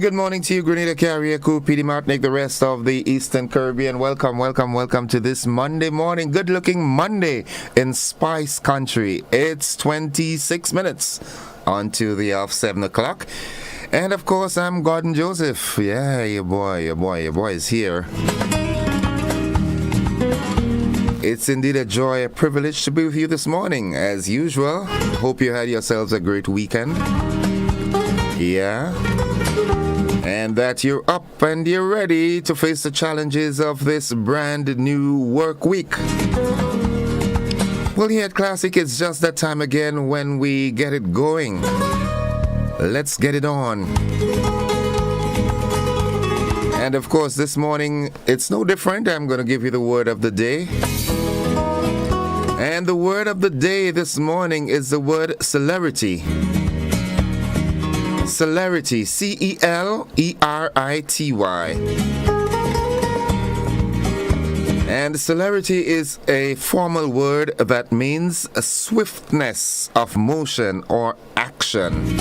good morning to you, Grenada, Carrier, PD Martinique, the rest of the Eastern Caribbean. Welcome to this Monday morning. Good-looking Monday in Spice Country. It's 26 minutes onto the off 7 o'clock. And, of course, I'm Gordon Joseph. Yeah, your boy is here. It's indeed a joy, a privilege to be with you this morning, as usual. Hope you had yourselves a great weekend. Yeah. And that you're up and you're ready to face the challenges of this brand new work week. Well, here at Classic, it's just that time again when we get it going. Let's get it on. And of course, this morning, it's no different. I'm going to give you the word of the day. And the word of the day this morning is the word celerity. Celerity, Celerity. And celerity is a formal word that means a swiftness of motion or action.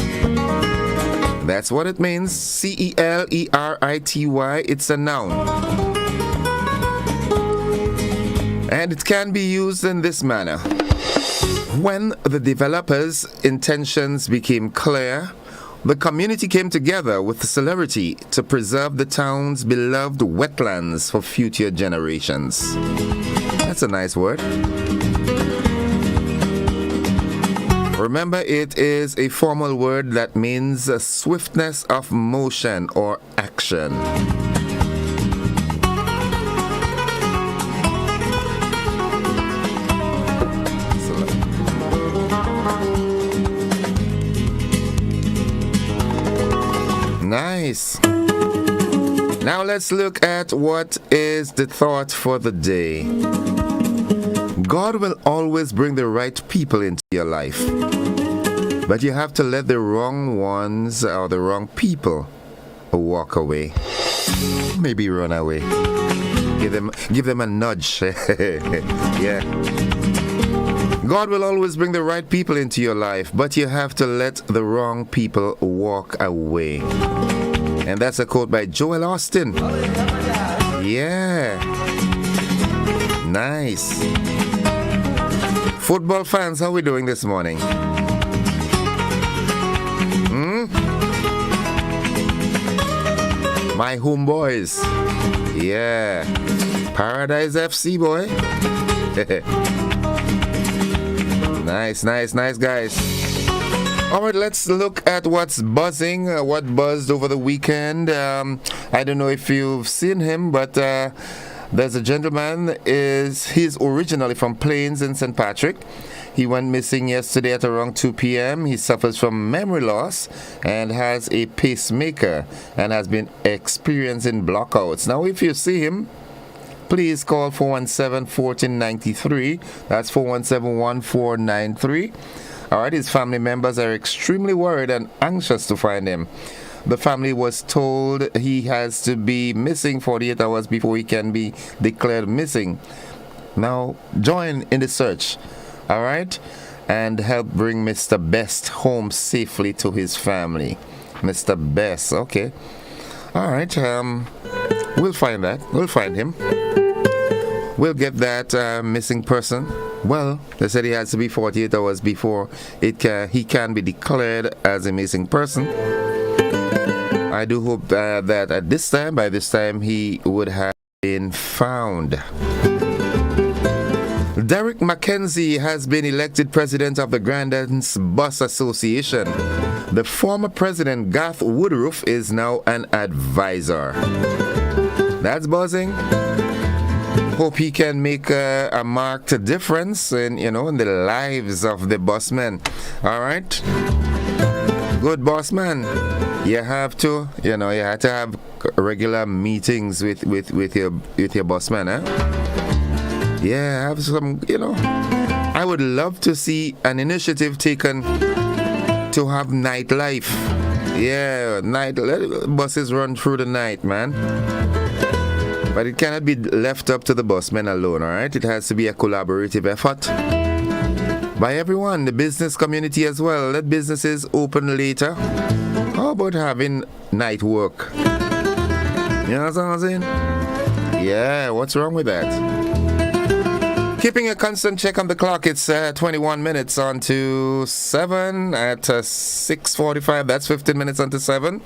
That's what it means, Celerity. It's a noun. And it can be used in this manner. When the developers' intentions became clear, the community came together with celerity to preserve the town's beloved wetlands for future generations. That's a nice word. Remember, it is a formal word that means a swiftness of motion or action. Nice. Now let's look at what is the thought for the day. God will always bring the right people into your life, but you have to let the wrong ones or the wrong people walk away. Maybe run away. Give them a nudge. Yeah. God will always bring the right people into your life, but you have to let the wrong people walk away. And that's a quote by Joel Austin. Yeah. Nice. Football fans, how are we doing this morning? My homeboys. Yeah. Paradise FC, boy. Nice, guys. All right, let's look at what's buzzing, what buzzed over the weekend. I don't know if you've seen him, but there's a gentleman, he's originally from Plains in St. Patrick. He went missing yesterday at around 2 p.m. He suffers from memory loss and has a pacemaker and has been experiencing blackouts. Now, if you see him, please call 417-1493. That's 417-1493. All right, his family members are extremely worried and anxious to find him. The family was told he has to be missing 48 hours before he can be declared missing. Now, join in the search, all right, and help bring Mr. Best home safely to his family. Mr. Best, okay. All right, we'll find that. We'll find him. We'll get that missing person. Well, they said he has to be 48 hours before he can be declared as a missing person. I do hope that by this time, he would have been found. Derek McKenzie has been elected president of the Grenada's Bus Association. The former president, Garth Woodruff, is now an advisor. That's buzzing. Hope he can make a marked difference in the lives of the busmen. All right, good bossman. You have to have regular meetings with your bossman, huh? Yeah, have some. I would love to see an initiative taken to have nightlife. Yeah, let buses run through the night, man. But it cannot be left up to the busmen alone, all right? It has to be a collaborative effort by everyone, the business community as well. Let businesses open later. How about having night work? You know what I'm saying? Yeah, what's wrong with that? Keeping a constant check on the clock, it's 21 minutes on to 7 at 6:45. That's 15 minutes on to 7.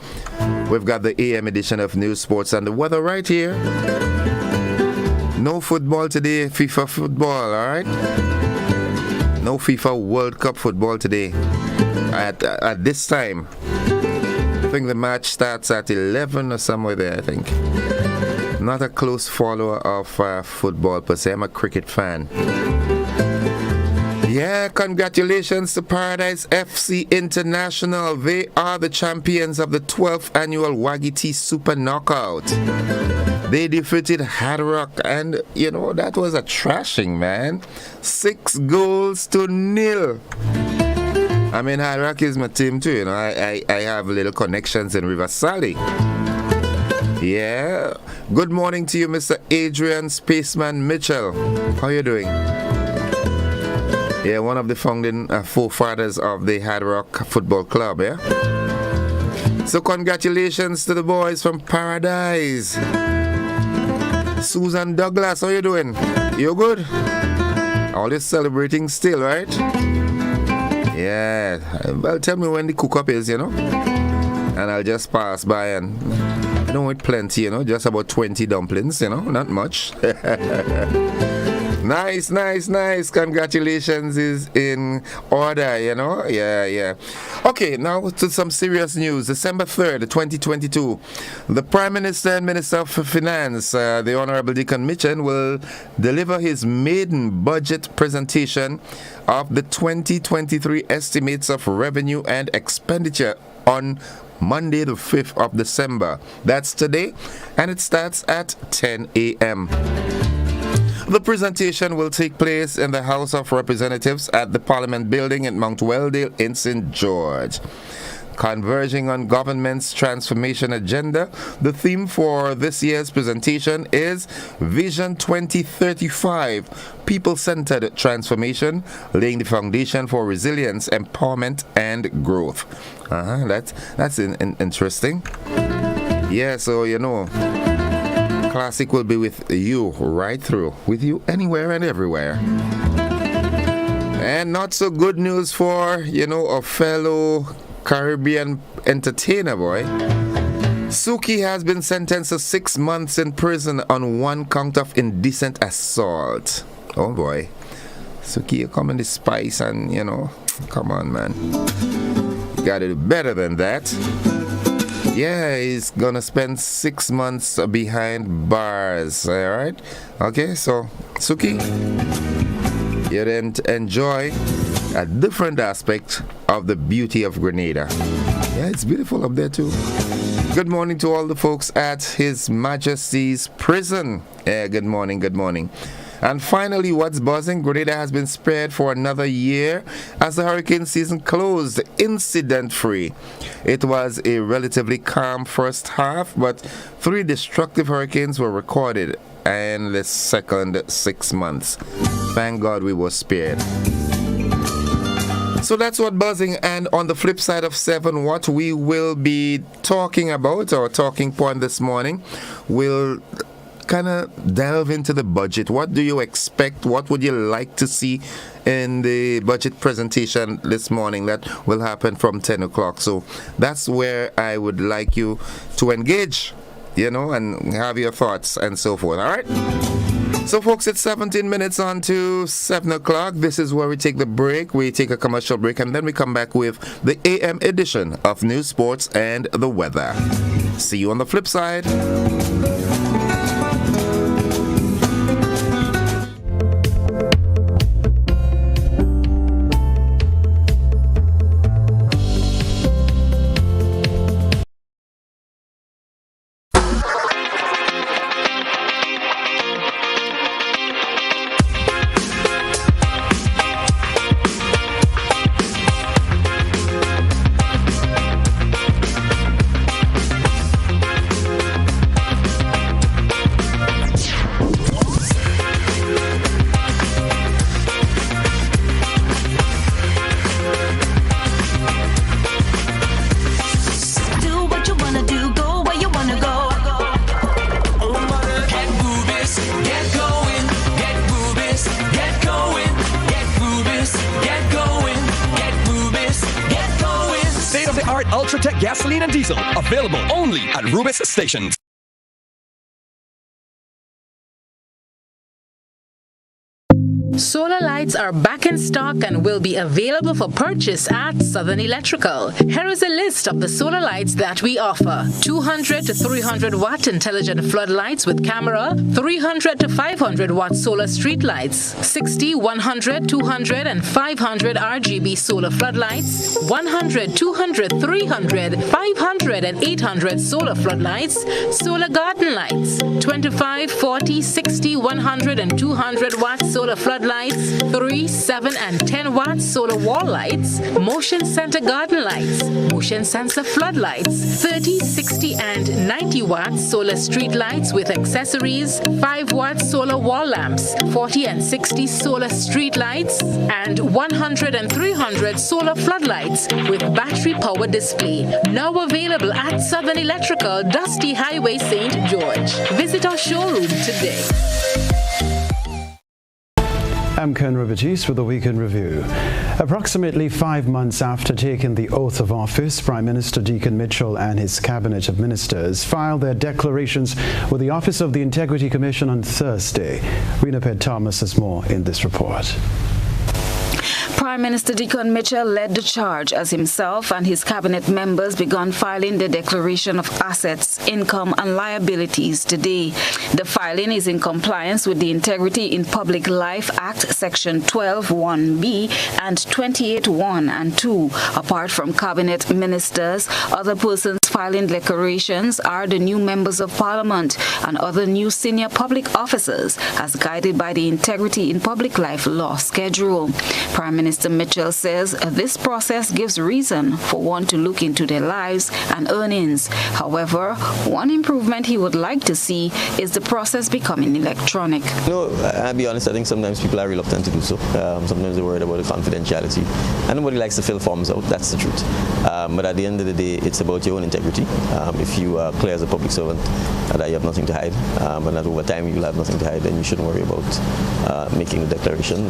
We've got the AM edition of News, Sports, and the Weather right here. No football today, FIFA football, all right? No FIFA World Cup football today. At this time, I think the match starts at 11 or somewhere there, I think. Not a close follower of football per se. I'm a cricket fan. Yeah, congratulations to Paradise FC International. They are the champions of the 12th annual Wagiti Super Knockout. They defeated Hard Rock, and you know, that was a trashing, man. 6 goals to 0. I mean, Hard Rock is my team too, you know. I have little connections in River Sally. Yeah. Good morning to you, Mr. Adrian Spaceman Mitchell. How you doing? Yeah, one of the founding forefathers of the Hard Rock Football Club, yeah? So congratulations to the boys from Paradise. Susan Douglas, how you doing? You good? All this celebrating still, right? Yeah. Well, tell me when the cook-up is, you know? And I'll just pass by and... I don't want plenty, you know, just about 20 dumplings, you know, not much. Nice. Congratulations is in order, you know. Yeah. Okay, now to some serious news. December 3rd, 2022. The Prime Minister and Minister of Finance, the Honorable Deacon Mitchell, will deliver his maiden budget presentation of the 2023 estimates of revenue and expenditure on Monday the 5th of December. That's today, and it starts at 10 a.m. The presentation will take place in the House of Representatives at the Parliament Building in Mount Welldale in St. George. Converging on government's transformation agenda, the theme for this year's presentation is Vision 2035, People-Centered Transformation, laying the foundation for resilience, empowerment, and growth. That's interesting. Yeah, so you know, Classic will be with you right through, with you anywhere and everywhere. And not so good news for, you know, a fellow Caribbean entertainer boy. Suki has been sentenced to 6 months in prison on 1 count of indecent assault. Oh boy. Suki, you come in the spice and, you know, come on, man. You gotta do better than that. Yeah, he's gonna spend 6 months behind bars, alright? Okay, so, Suki, you didn't enjoy a different aspect of the beauty of Grenada. Yeah, it's beautiful up there too. Good morning to all the folks at His Majesty's Prison. Yeah, good morning. And finally, what's buzzing? Grenada has been spared for another year as the hurricane season closed incident-free. It was a relatively calm first half, but 3 destructive hurricanes were recorded in the second 6 months. Thank God we were spared. So that's what buzzing. And on the flip side of 7, what we will be talking about, our talking point this morning, will kind of delve into the budget. What do you expect? What would you like to see in the budget presentation this morning that will happen from 10 o'clock? So that's where I would like you to engage, you know, and have your thoughts and so forth. All right? So, folks, it's 17 minutes on to 7 o'clock. This is where we take the break. We take a commercial break, and then we come back with the AM edition of News, Sports, and the Weather. See you on the flip side. Protect gasoline and diesel. Available only at Rubis stations. Solar lights are back in stock and will be available for purchase at Southern Electrical. Here is a list of the solar lights that we offer. 200 to 300 watt intelligent floodlights with camera, 300 to 500 watt solar street lights, 60, 100, 200 and 500 RGB solar floodlights, 100, 200, 300, 500 and 800 solar floodlights, solar garden lights, 25, 40, 60, 100 and 200 watt solar floodlights, 3, 7 and 10 watt solar wall lights, motion center garden lights, motion sensor floodlights, 30, 60 and 90 watt solar street lights with accessories, 5 watt solar wall lamps, 40 and 60 solar street lights, and 100 and 300 solar floodlights with battery power display. Now available at Southern Electrical, Dusty Highway, St. George. Visit our showroom today. I'm Ken Rivertis with the Weekend Review. Approximately 5 months after taking the oath of office, Prime Minister Deacon Mitchell and his cabinet of ministers filed their declarations with the Office of the Integrity Commission on Thursday. Rena Pett Thomas has more in this report. Prime Minister Deacon Mitchell led the charge as himself and his cabinet members began filing the declaration of assets, income and liabilities today. The filing is in compliance with the Integrity in Public Life Act Section 12(1)(b) and 28(1) and 2. Apart from cabinet ministers, other persons filing declarations are the new members of Parliament and other new senior public officers as guided by the Integrity in Public Life law schedule. Prime Minister Mitchell says this process gives reason for one to look into their lives and earnings. However, one improvement he would like to see is the process becoming electronic. No, I'll be honest, I think sometimes people are reluctant to do so. Sometimes they're worried about the confidentiality. And nobody likes to fill forms out, that's the truth. But at the end of the day, it's about your own integrity. If you are clear as a public servant that you have nothing to hide, and that over time you'll have nothing to hide, then you shouldn't worry about making the declaration.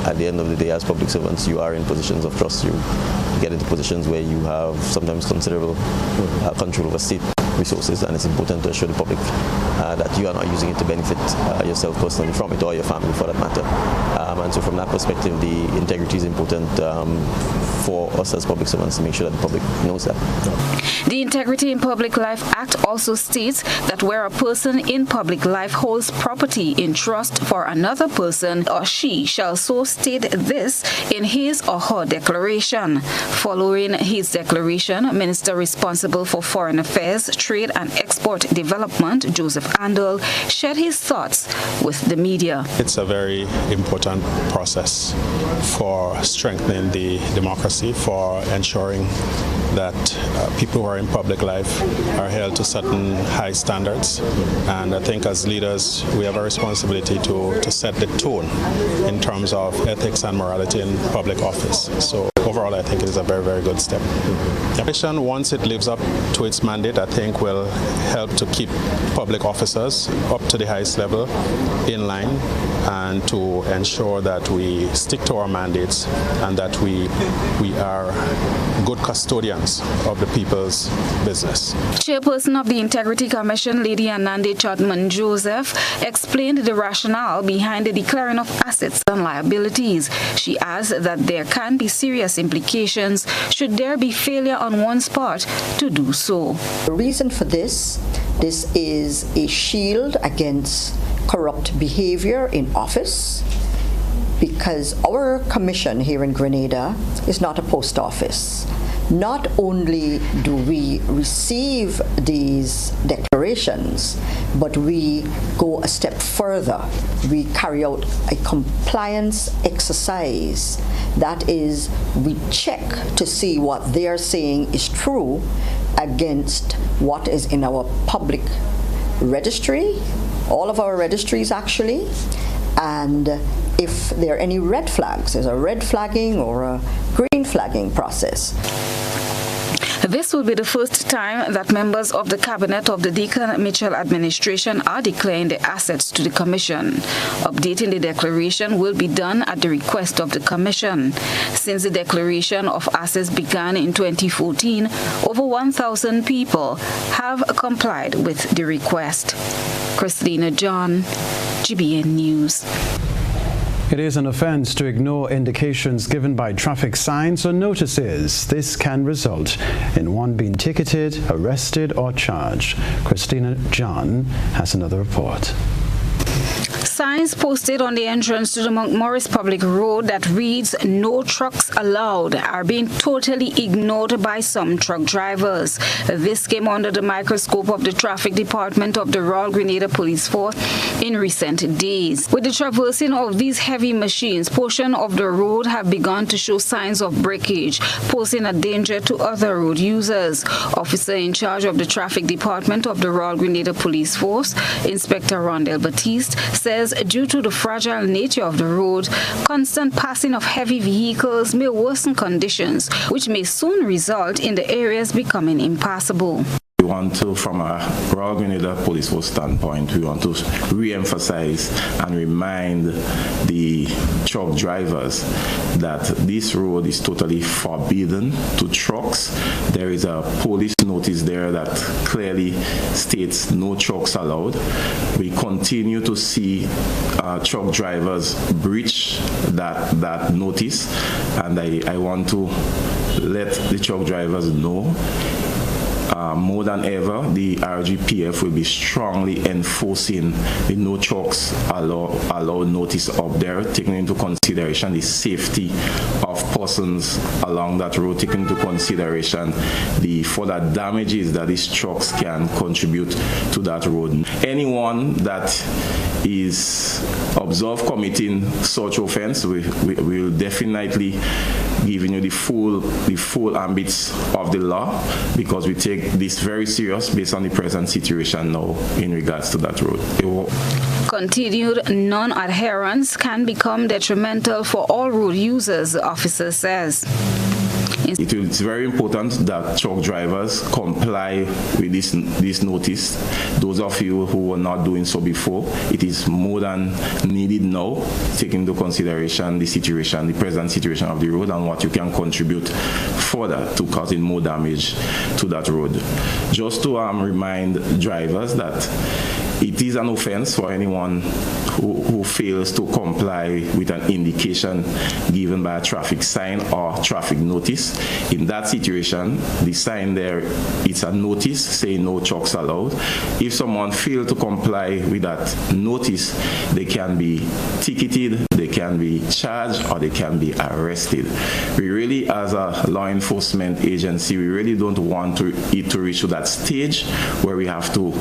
At the end of the day, as public servants, you are in positions of trust. You get into positions where you have sometimes considerable control over state resources, and it's important to assure the public that you are not using it to benefit yourself personally from it, or your family for that matter. And so from that perspective, the integrity is important for us as public servants to make sure that the public knows that. The Integrity in Public Life Act also states that where a person in public life holds property in trust for another person, or she shall so state this in his or her declaration. Following his declaration, Minister responsible for Foreign Affairs, Trade and Export Development, Joseph Andel, shared his thoughts with the media. It's a very important process for strengthening the democracy, for ensuring that people who are in public life are held to certain high standards. And I think as leaders, we have a responsibility to set the tone in terms of ethics and morality in public office. So overall, I think it is a very, very good step. The commission, once it lives up to its mandate, I think will help to keep public officers up to the highest level in line, and to ensure that we stick to our mandates and that we are good custodians of the people's business. Chairperson of the Integrity Commission, Lady Anande Chotman Joseph, explained the rationale behind the declaring of assets and liabilities. She adds that there can be serious implications should there be failure on one's part to do so. The reason for this is a shield against corrupt behavior in office, because our commission here in Grenada is not a post office. Not only do we receive these declarations, but we go a step further. We carry out a compliance exercise. That is, we check to see what they are saying is true against what is in our public registry, all of our registries actually, and if there are any red flags, there's a red flagging or a green flagging process. This will be the first time that members of the cabinet of the Deacon Mitchell administration are declaring the assets to the commission. Updating the declaration will be done at the request of the commission. Since the declaration of assets began in 2014, over 1,000 people have complied with the request. Christina John, GBN News. It is an offense to ignore indications given by traffic signs or notices. This can result in one being ticketed, arrested, or charged. Christina John has another report. Signs posted on the entrance to the Montmorris Public Road that reads "No trucks allowed" are being totally ignored by some truck drivers. This came under the microscope of the traffic department of the Royal Grenada Police Force in recent days. With the traversing of these heavy machines, portions of the road have begun to show signs of breakage, posing a danger to other road users. Officer in charge of the traffic department of the Royal Grenada Police Force, Inspector Rondell Batiste, says due to the fragile nature of the road, constant passing of heavy vehicles may worsen conditions, which may soon result in the areas becoming impassable. We want to, from a Royal Grenada Police Force standpoint, we want to re-emphasize and remind the truck drivers that this road is totally forbidden to trucks. There is a police notice there that clearly states no trucks allowed. We continue to see truck drivers breach that notice, and I want to let the truck drivers know more than ever, the RGPF will be strongly enforcing the no trucks allowed notice up there, taking into consideration the safety of persons along that road, taking into consideration the further damages that these trucks can contribute to that road. Anyone that is observed committing such offense, we will definitely giving you the full ambits of the law, because we take this very serious based on the present situation now in regards to that road. Continued non-adherence can become detrimental for all road users, the officer says. It's very important that truck drivers comply with this notice. Those of you who were not doing so before, it is more than needed now, taking into consideration the situation, the present situation of the road, and what you can contribute further to causing more damage to that road. Just to remind drivers that it is an offense for anyone who fails to comply with an indication given by a traffic sign or traffic notice. In that situation, the sign there, it's a notice saying no trucks allowed. If someone fails to comply with that notice, they can be ticketed, they can be charged, or they can be arrested. We really, as a law enforcement agency, we really don't want it to reach to that stage where we have to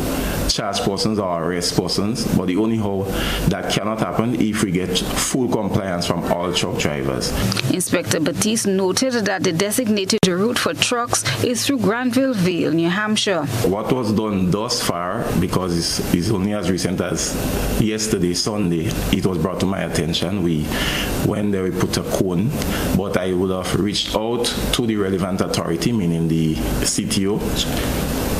charge persons or arrest persons, but the only how that cannot happen if we get full compliance from all truck drivers. Inspector Batiste noted that the designated route for trucks is through Granville Vale, New Hampshire. What was done thus far, because it's only as recent as yesterday, Sunday, it was brought to my attention. We went there, we put a cone, but I would have reached out to the relevant authority, meaning the CTO,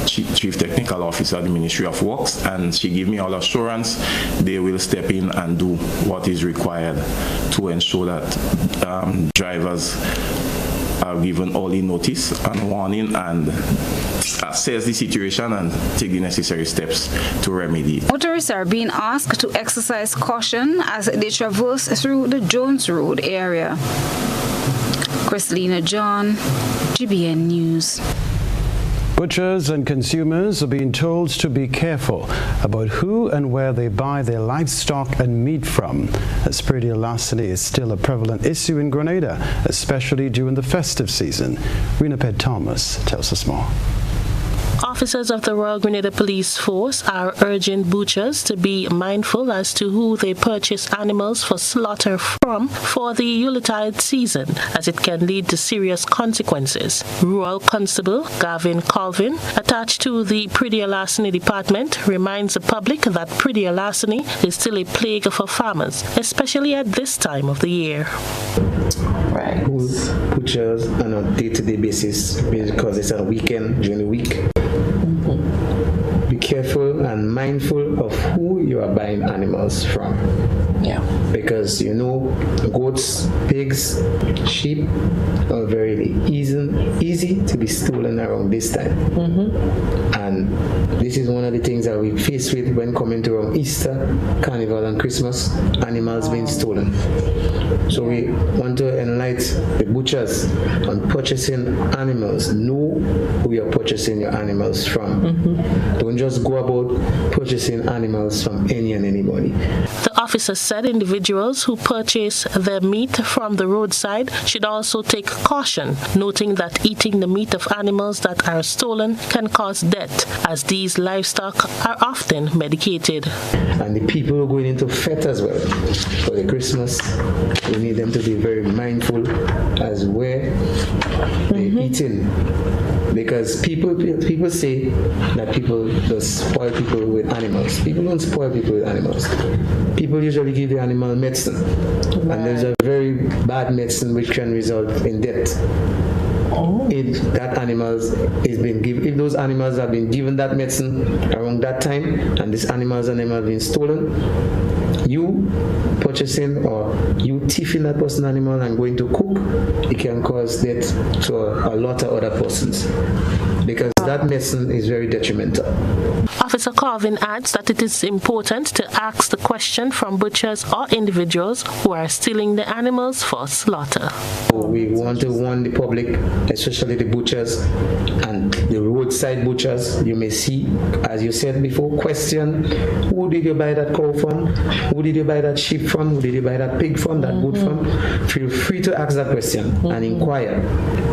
Chief Technical Officer of the Ministry of Works, and she gave me all assurance they will step in and do what is required to ensure that drivers are given early notice and warning and assess the situation and take the necessary steps to remedy it. Motorists are being asked to exercise caution as they traverse through the Jones Road area. Christina John, GBN News. Butchers and consumers are being told to be careful about who and where they buy their livestock and meat from, as predial larceny is still a prevalent issue in Grenada, especially during the festive season. Rena Ped Thomas tells us more. Officers of the Royal Grenada Police Force are urging butchers to be mindful as to who they purchase animals for slaughter from for the Yuletide season, as it can lead to serious consequences. Rural Constable Gavin Colvin, attached to the Predial Larceny Department, reminds the public that Predial larceny is still a plague for farmers, especially at this time of the year. Right. Who butchers on a day-to-day basis because it's a weekend during the week. Mm-hmm. Be careful and mindful of who you are buying animals from. Yeah. Because goats, pigs, sheep are very easy to be stolen around this time. Mm-hmm. And this is one of the things that we face with when coming to around Easter, Carnival, and Christmas, animals being stolen. So we want to enlighten the butchers on purchasing animals. Know who you're purchasing your animals from. Mm-hmm. Don't just go about purchasing animals from any and anybody. The officer said individuals who purchase their meat from the roadside should also take caution, noting that eating the meat of animals that are stolen can cause death, as these livestock are often medicated. And the people who are going into fete as well for the Christmas, we need them to be very mindful as where they're eating. Because people say that people just spoil people with animals. People don't spoil people with animals. People usually give the animal medicine. Right. And there's a very bad medicine which can result in death. If that animals is being given, if those animals have been given that medicine around that time, and these animals are never been stolen, you purchasing or you thieving that person's animal and going to cook, it can cause death to a lot of other persons, because that medicine is very detrimental. Officer Colvin adds that it is important to ask the question from butchers or individuals who are stealing the animals for slaughter. We want to warn the public, especially the butchers and the roadside butchers. You may see, as you said before, question: who did you buy that cow from? Who did you buy that sheep from? Who did you buy that pig from, that goat from? Feel free to ask that question and inquire,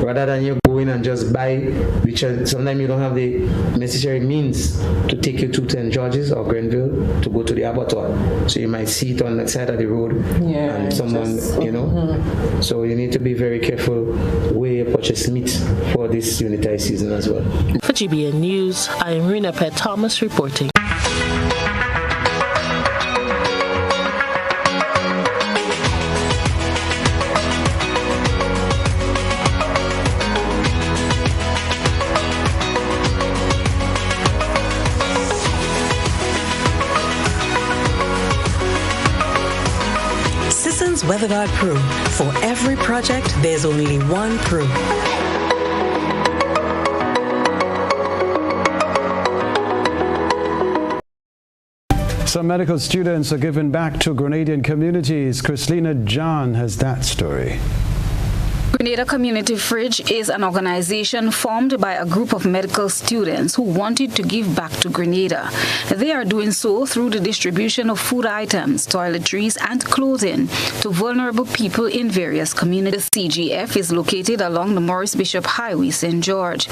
rather than you go in and just buy, which sometimes you don't have the necessary means to take you to St. George's or Grenville to go to the abattoir. So you might see it on the side of the road, and someone, So you need to be very careful where you purchase meat for this Unitide season as well. For GBN News, I am Rena Pett Thomas reporting. WeatherGuard Pro. For every project, there's only one Pro. Some medical students are given back to Grenadian communities. Chrislina John has that story. Grenada Community Fridge is an organization formed by a group of medical students who wanted to give back to Grenada. They are doing so through the distribution of food items, toiletries, and clothing to vulnerable people in various communities. The CGF is located along the Morris Bishop Highway, St. George.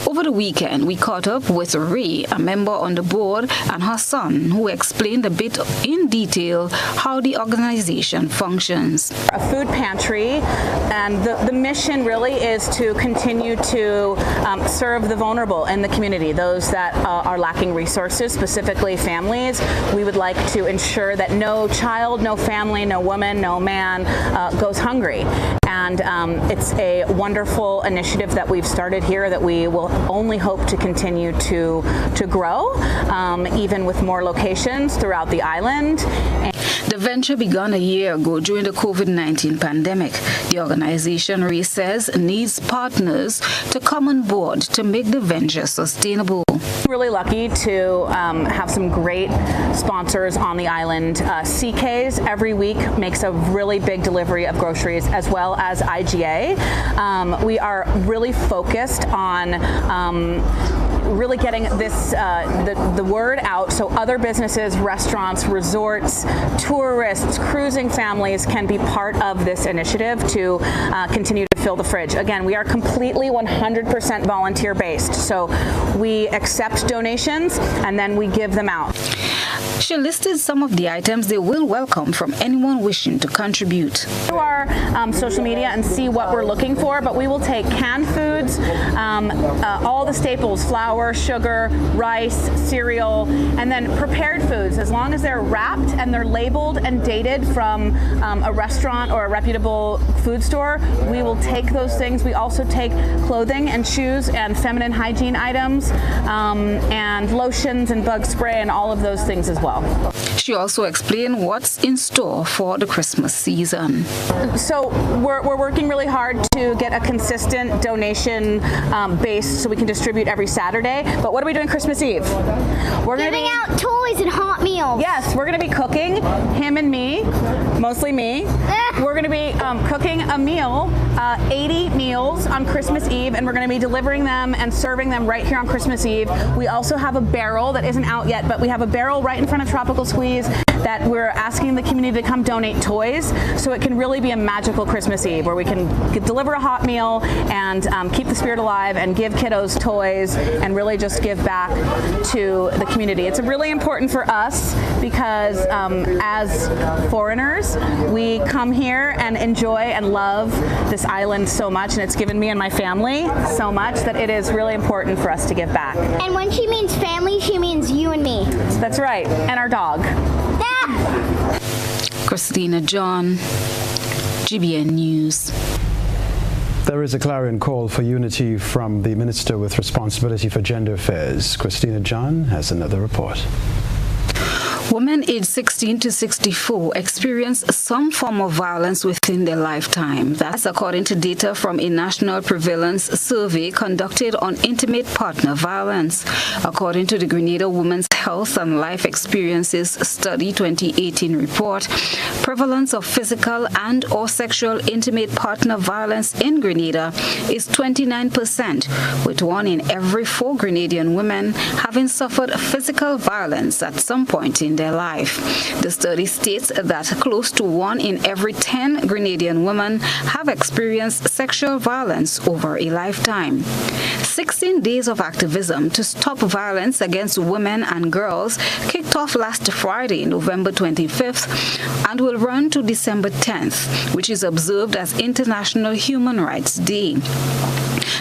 Over the weekend, we caught up with Ray, a member on the board, and her son, who explained a bit in detail how the organization functions. A food pantry, and the mission really is to continue to serve the vulnerable in the community, those that are lacking resources, specifically families. We would like to ensure that no child, no family, no woman, no man goes hungry. And it's a wonderful initiative that we've started here that we will only hope to continue to grow, even with more locations throughout the island. The venture began a year ago during the COVID-19 pandemic. The organization, Ray says, needs partners to come on board to make the venture sustainable. Really lucky to have some great sponsors on the island. CK's every week makes a really big delivery of groceries, as well as IGA. We are really focused on really getting this the word out so other businesses, restaurants, resorts, tourists, cruising families can be part of this initiative to continue to fill the fridge. Again, we are completely 100% volunteer based, so we accept donations and then we give them out. She listed some of the items they will welcome from anyone wishing to contribute. To our social media and see what we're looking for, but we will take canned foods, all the staples, flour, sugar, rice, cereal, and then prepared foods. As long as they're wrapped and they're labeled and dated from a restaurant or a reputable food store, we will take those things. We also take clothing and shoes and feminine hygiene items and lotions and bug spray and all of those things as well. She also explained what's in store for the Christmas season. So we're working really hard to get a consistent donation base so we can distribute every Saturday. But what are we doing Christmas Eve? We're giving out toys and hot meals. Yes, we're going to be cooking, him and me, mostly me. We're going to be cooking a meal, 80 meals on Christmas Eve, and we're going to be delivering them and serving them right here on Christmas Eve. We also have a barrel that isn't out yet, but we have a barrel right in front of Tropical Squeeze that we're asking the community to come donate toys, so it can really be a magical Christmas Eve where we can deliver a hot meal and keep the spirit alive and give kiddos toys and really just give back to the community. It's really important for us because as foreigners, we come here and enjoy and love this island so much, and it's given me and my family so much that it is really important for us to give back. And when she means family, she means you and me. That's right, and our dog. Christina John, GBN News. There is a clarion call for unity from the Minister with responsibility for gender affairs. Christina John has another report. Women aged 16 to 64 experience some form of violence within their lifetime. That's according to data from a national prevalence survey conducted on intimate partner violence. According to the Grenada Women's Health and Life Experiences Study 2018 report, prevalence of physical and or sexual intimate partner violence in Grenada is 29%, with 1 in every 4 Grenadian women having suffered physical violence at some point in their life. The study states that close to 1 in every 10 Grenadian women have experienced sexual violence over a lifetime. 16 days of activism to stop violence against women and girls kicked off last Friday, November 25th, and will run to December 10th, which is observed as International Human Rights Day.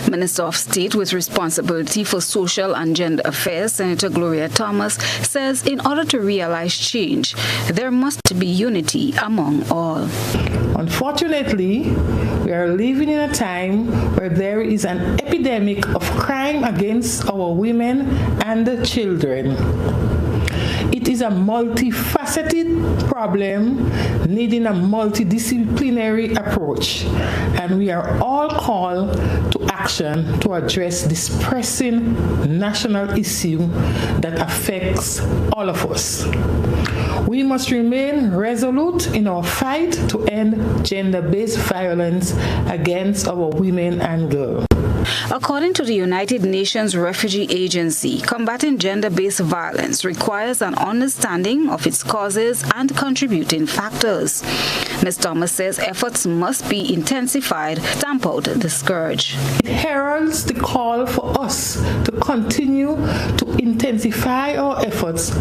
Minister of State with responsibility for social and gender affairs, Senator Gloria Thomas, says in order to realize change, there must be unity among all. Unfortunately, we are living in a time where there is an epidemic of crime against our women and children. It is a multifaceted problem needing a multidisciplinary approach, and we are all called to action to address this pressing national issue that affects all of us. We must remain resolute in our fight to end gender-based violence against our women and girls. According to the United Nations Refugee Agency, combating gender-based violence requires an understanding of its causes and contributing factors. Ms. Thomas says efforts must be intensified to stamp out the scourge. It heralds the call for us to continue to intensify our efforts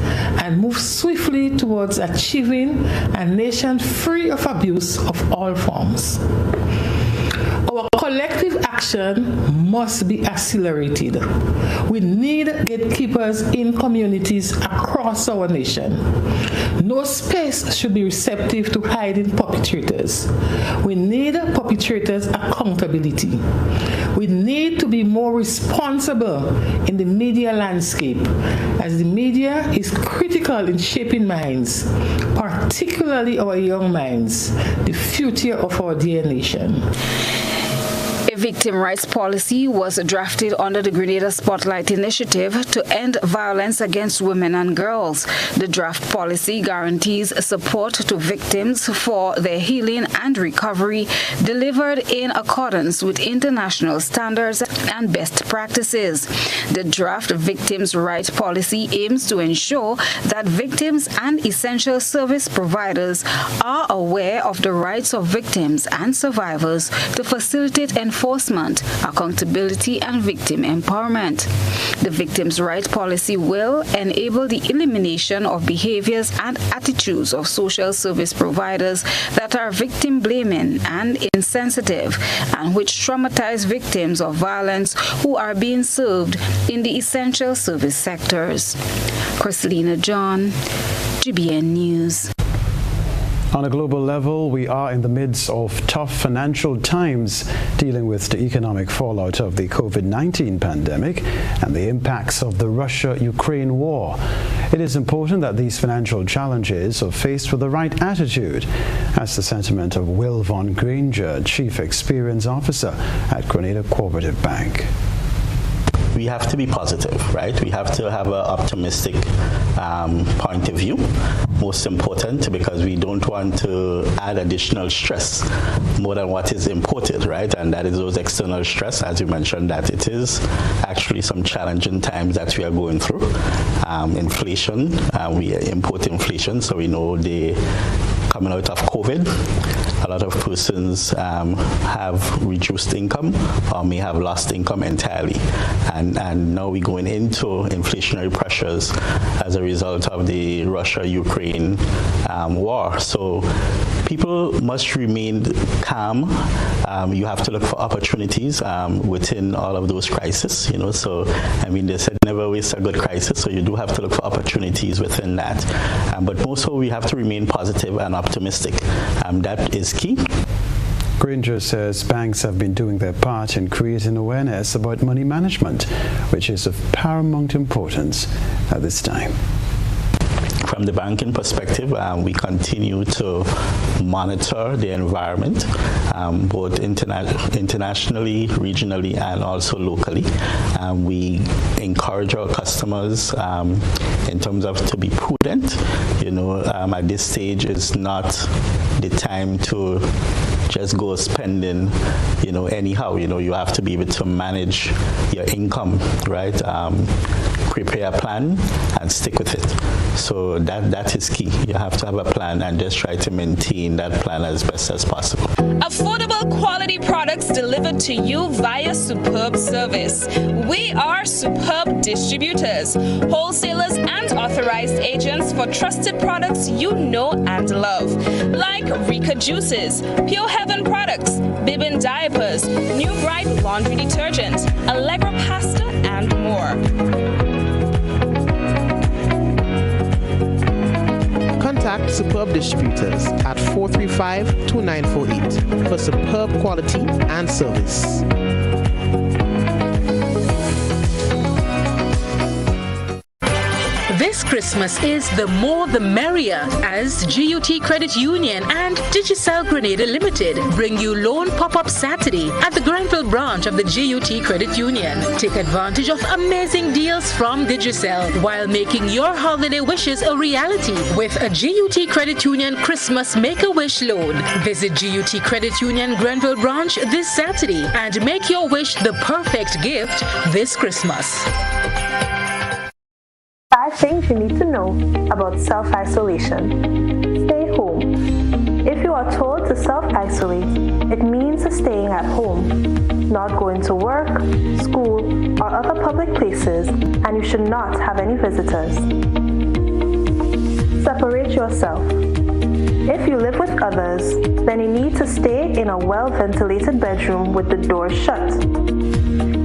and move swiftly towards achieving a nation free of abuse of all forms. Our collective action must be accelerated. We need gatekeepers in communities across our nation. No space should be receptive to hiding perpetrators. We need perpetrators' accountability. We need to be more responsible in the media landscape, as the media is critical in shaping minds, particularly our young minds, the future of our dear nation. A victim rights policy was drafted under the Grenada Spotlight Initiative to end violence against women and girls. The draft policy guarantees support to victims for their healing and recovery, delivered in accordance with international standards and best practices. The draft victims' rights policy aims to ensure that victims and essential service providers are aware of the rights of victims and survivors to facilitate enforcement, accountability, and victim empowerment. The victims' rights policy will enable the elimination of behaviors and attitudes of social service providers that are victim-blaming and insensitive, and which traumatize victims of violence who are being served in the essential service sectors. Christelina John, GBN News. On a global level, we are in the midst of tough financial times dealing with the economic fallout of the COVID-19 pandemic and the impacts of the Russia-Ukraine war. It is important that these financial challenges are faced with the right attitude. That's the sentiment of Will Von Granger, Chief Experience Officer at Grenada Cooperative Bank. We have to be positive, right? We have to have an optimistic point of view. Most important, because we don't want to add additional stress more than what is imported, right? And that is those external stress, as you mentioned, that it is actually some challenging times that we are going through. Inflation, we import inflation, so we know coming out of COVID, a lot of persons have reduced income or may have lost income entirely. And now we're going into inflationary pressures as a result of the Russia-Ukraine war. So people must remain calm. You have to look for opportunities within all of those crises, you know. So, I mean, they said never waste a good crisis, so you do have to look for opportunities within that. But also we have to remain positive and optimistic. That is key. Granger says banks have been doing their part in creating awareness about money management, which is of paramount importance at this time. From the banking perspective, we continue to monitor the environment, both internationally, regionally, and also locally. We encourage our customers in terms of to be prudent. You know, at this stage is not the time to just go spending, you know, anyhow. You know, you have to be able to manage your income, right? Prepare a plan and stick with it. So that is key. You have to have a plan and just try to maintain that plan as best as possible. Affordable quality products delivered to you via superb service. We are superb distributors, wholesalers, and authorized agents for trusted products you know and love, like Rika Juices, Pure Heaven products, Bibbin diapers, New Bright laundry detergent, Allegra pasta, and more. Contact Superb Distributors at 435-2948 for superb quality and service. This Christmas is the more the merrier as GUT Credit Union and Digicel Grenada Limited bring you Loan Pop-Up Saturday at the Grenville branch of the GUT Credit Union. Take advantage of amazing deals from Digicel while making your holiday wishes a reality with a GUT Credit Union Christmas Make-A-Wish loan. Visit GUT Credit Union Grenville branch this Saturday and make your wish the perfect gift this Christmas. 5 things you need to know about self-isolation. Stay home. If you are told to self-isolate, it means staying at home, not going to work, school, or other public places, and you should not have any visitors. Separate yourself. If you live with others, then you need to stay in a well-ventilated bedroom with the door shut.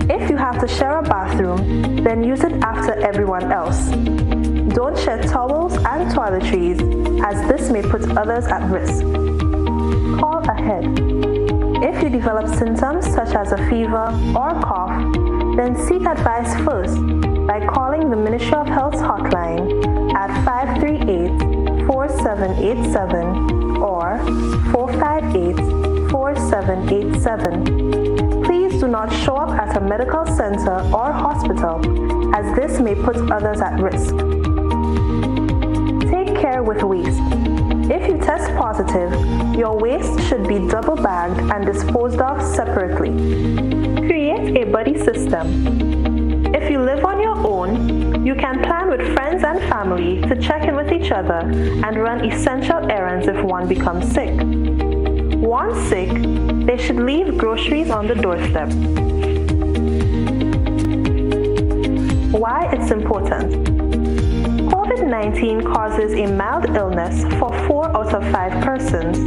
If you have to share a bathroom, then use it after everyone else. Don't share towels and toiletries, as this may put others at risk. Call ahead. If you develop symptoms such as a fever or cough, then seek advice first by calling the Ministry of Health's hotline at 538-4787 or 458-4787. Please do not show up at a medical center or hospital, as this may put others at risk. Take care with waste. If you test positive, your waste should be double bagged and disposed of separately. Create a buddy system. If you live on your own, you can plan with friends and family to check in with each other and run essential errands if one becomes sick. Once sick, they should leave groceries on the doorstep. Why it's important. COVID-19 causes a mild illness for 4 out of 5 persons.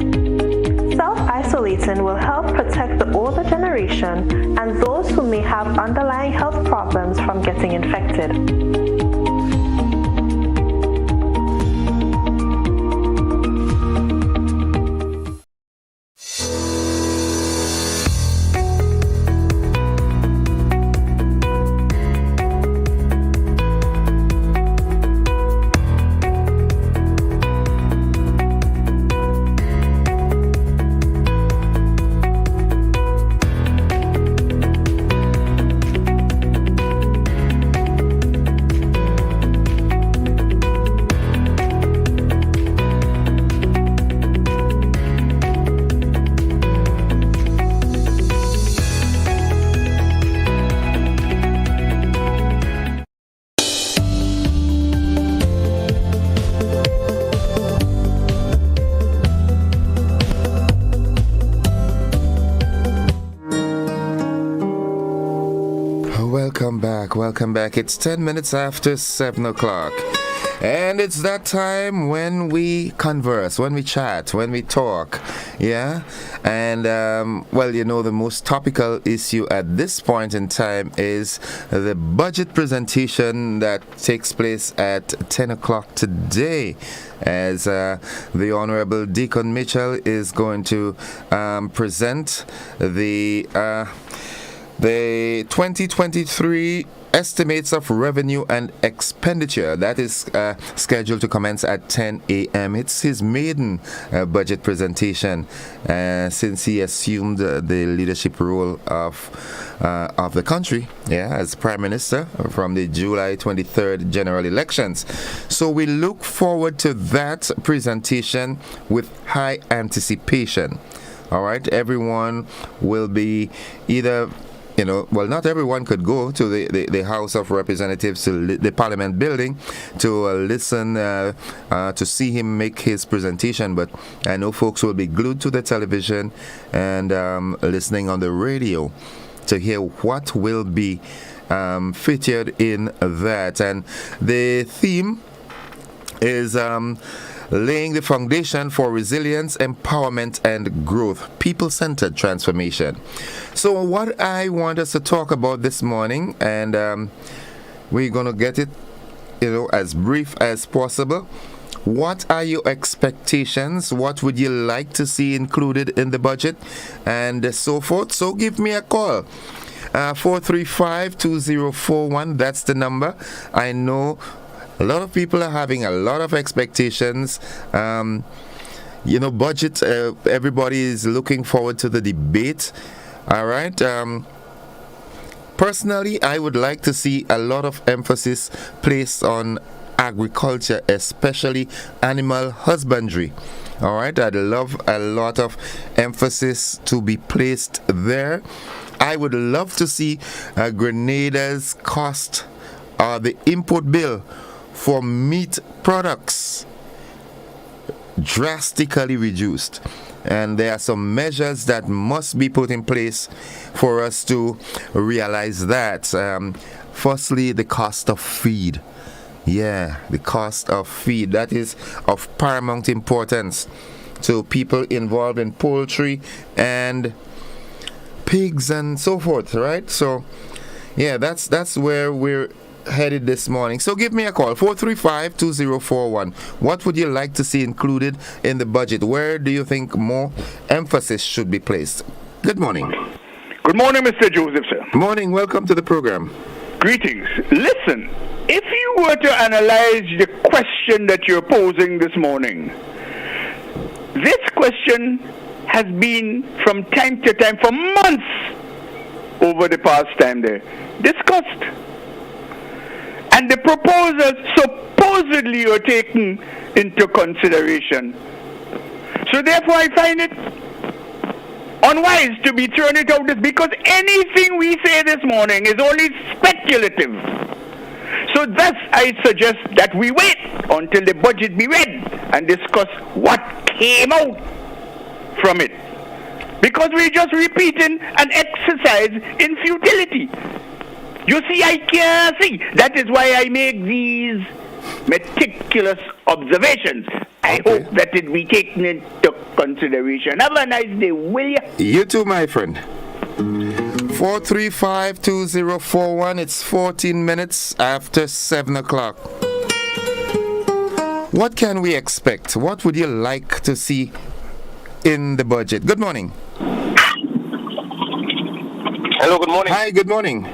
Self-isolating will help protect the older generation and those who may have underlying health problems from getting infected. Welcome back. It's 10 minutes after 7 o'clock. And it's that time when we converse, when we chat, when we talk. Yeah? And, well, you know, the most topical issue at this point in time is the budget presentation that takes place at 10 o'clock today, as the Honorable Deacon Mitchell is going to present the 2023 estimates of revenue and expenditure. That is scheduled to commence at 10 a.m. It's his maiden budget presentation since he assumed the leadership role of the country, as Prime Minister from the July 23rd general elections. So we look forward to that presentation with high anticipation. All right, everyone will be either, well, not everyone could go to the House of Representatives, to the Parliament building, to listen, to see him make his presentation. But I know folks will be glued to the television and listening on the radio to hear what will be featured in that. And the theme is laying the foundation for resilience, empowerment, and growth, people-centered transformation. So what I want us to talk about this morning, and we're going to get it, as brief as possible. What are your expectations? What would you like to see included in the budget? And so forth. So give me a call. 435-2041, that's the number. I know a lot of people are having a lot of expectations. Budget, everybody is looking forward to the debate. All right. Personally, I would like to see a lot of emphasis placed on agriculture, especially animal husbandry. All right. I'd love a lot of emphasis to be placed there. I would love to see Grenada's cost, the import bill for meat products drastically reduced. And there are some measures that must be put in place for us to realize that. Firstly, the cost of feed. Yeah, the cost of feed. That is of paramount importance to people involved in poultry and pigs and so forth, right? So, yeah, that's where we're headed this morning. So give me a call, 435-2041. What would you like to see included in the budget? Where do you think more emphasis should be placed? Good morning. Good morning, Mr. Joseph, sir. Morning. Welcome to the program. Greetings. Listen, if you were to analyze the question that you're posing this morning, this question has been from time to time for months over the past time there, discussed. And the proposals supposedly are taken into consideration. So therefore I find it unwise to be throwing it out this, because anything we say this morning is only speculative. So thus I suggest that we wait until the budget be read and discuss what came out from it. Because we're just repeating an exercise in futility. You see, I can't see. That is why I make these meticulous observations. I hope that it be taken into consideration. Have a nice day, will you? You too, my friend. 435-2041. It's 14 minutes after 7 o'clock. What can we expect? What would you like to see in the budget? Good morning. Hello, good morning. Hi, good morning.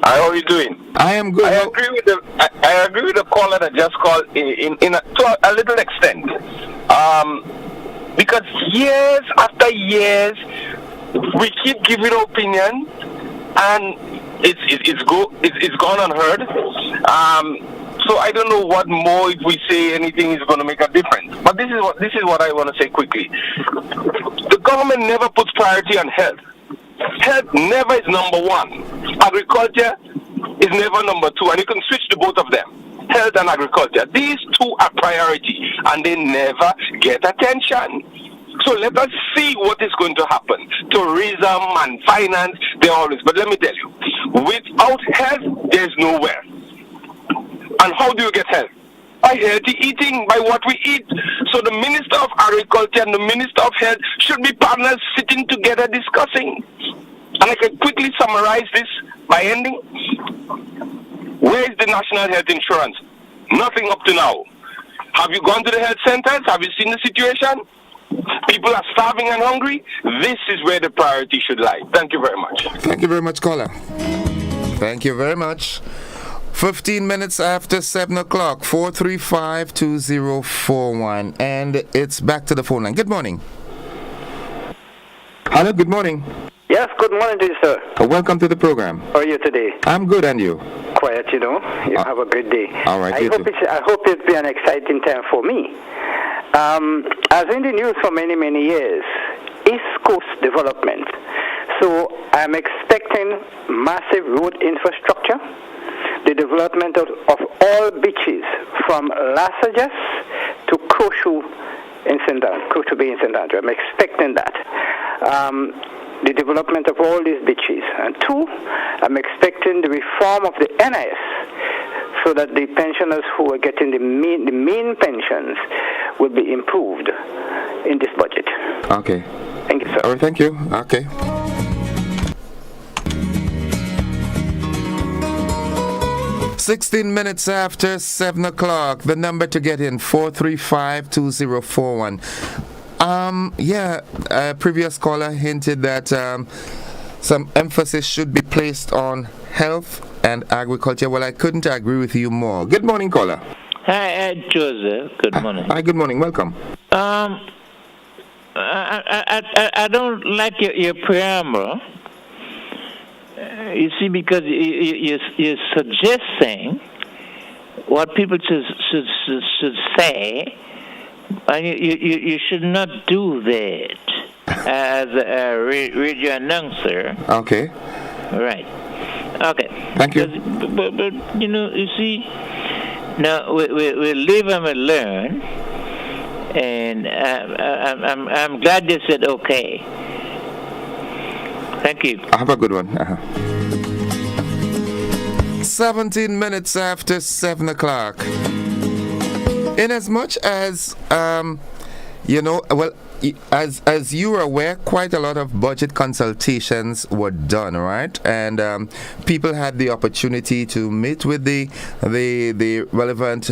How are you doing? I am good. I agree with the caller that just called to a little extent. Because years after years, we keep giving opinions, and it's gone unheard. So I don't know what more, if we say anything, is going to make a difference. But this is what I want to say quickly. The government never puts priority on health. Health never is number one. Agriculture is never number two, and you can switch to both of them. Health and agriculture. These two are priority, and they never get attention. So let us see what is going to happen. Tourism and finance, they always. But let me tell you, without health, there's no wealth. And how do you get health? By healthy eating, by what we eat. So the Minister of Agriculture and the Minister of Health should be partners sitting together discussing. And I can quickly summarize this by ending. Where is the National Health Insurance? Nothing up to now. Have you gone to the health centers? Have you seen the situation? People are starving and hungry. This is where the priority should lie. Thank you very much. Thank you very much, caller. Thank you very much. 15 minutes after 7 o'clock, 435-2041. And it's back to the phone line. Good morning. Hello, good morning. Yes, good morning to you, sir. Welcome to the program. How are you today? I'm good, and you? Quiet, you know. You have a good day. All right, I hope it'll be an exciting time for me. As in the news for many, many years, East Coast development. So I'm expecting massive road infrastructure, the development of all beaches from Lasajas to Koshu in Koshu Bay in St. Andrew. I'm expecting that. The development of all these beaches. And two, I'm expecting the reform of the NIS so that the pensioners who are getting the main pensions will be improved in this budget. Okay. Thank you, sir. All right, thank you. Okay. $16 after 7 o'clock. The number to get in, 435-2041. Previous caller hinted that some emphasis should be placed on health and agriculture. Well, I couldn't agree with you more. Good morning, caller. Hi, Joseph. Good morning. Hi, good morning. Welcome. I don't like your preamble. You see, because you're suggesting what people should say, and you should not do that as a radio announcer. Okay. Right. Okay. Thank you. But you see, now we live and we learn, and I'm glad you said okay. Thank you. Have a good one. 17 minutes after 7 o'clock. In as much as, as you are aware, quite a lot of budget consultations were done, right? And people had the opportunity to meet with the relevant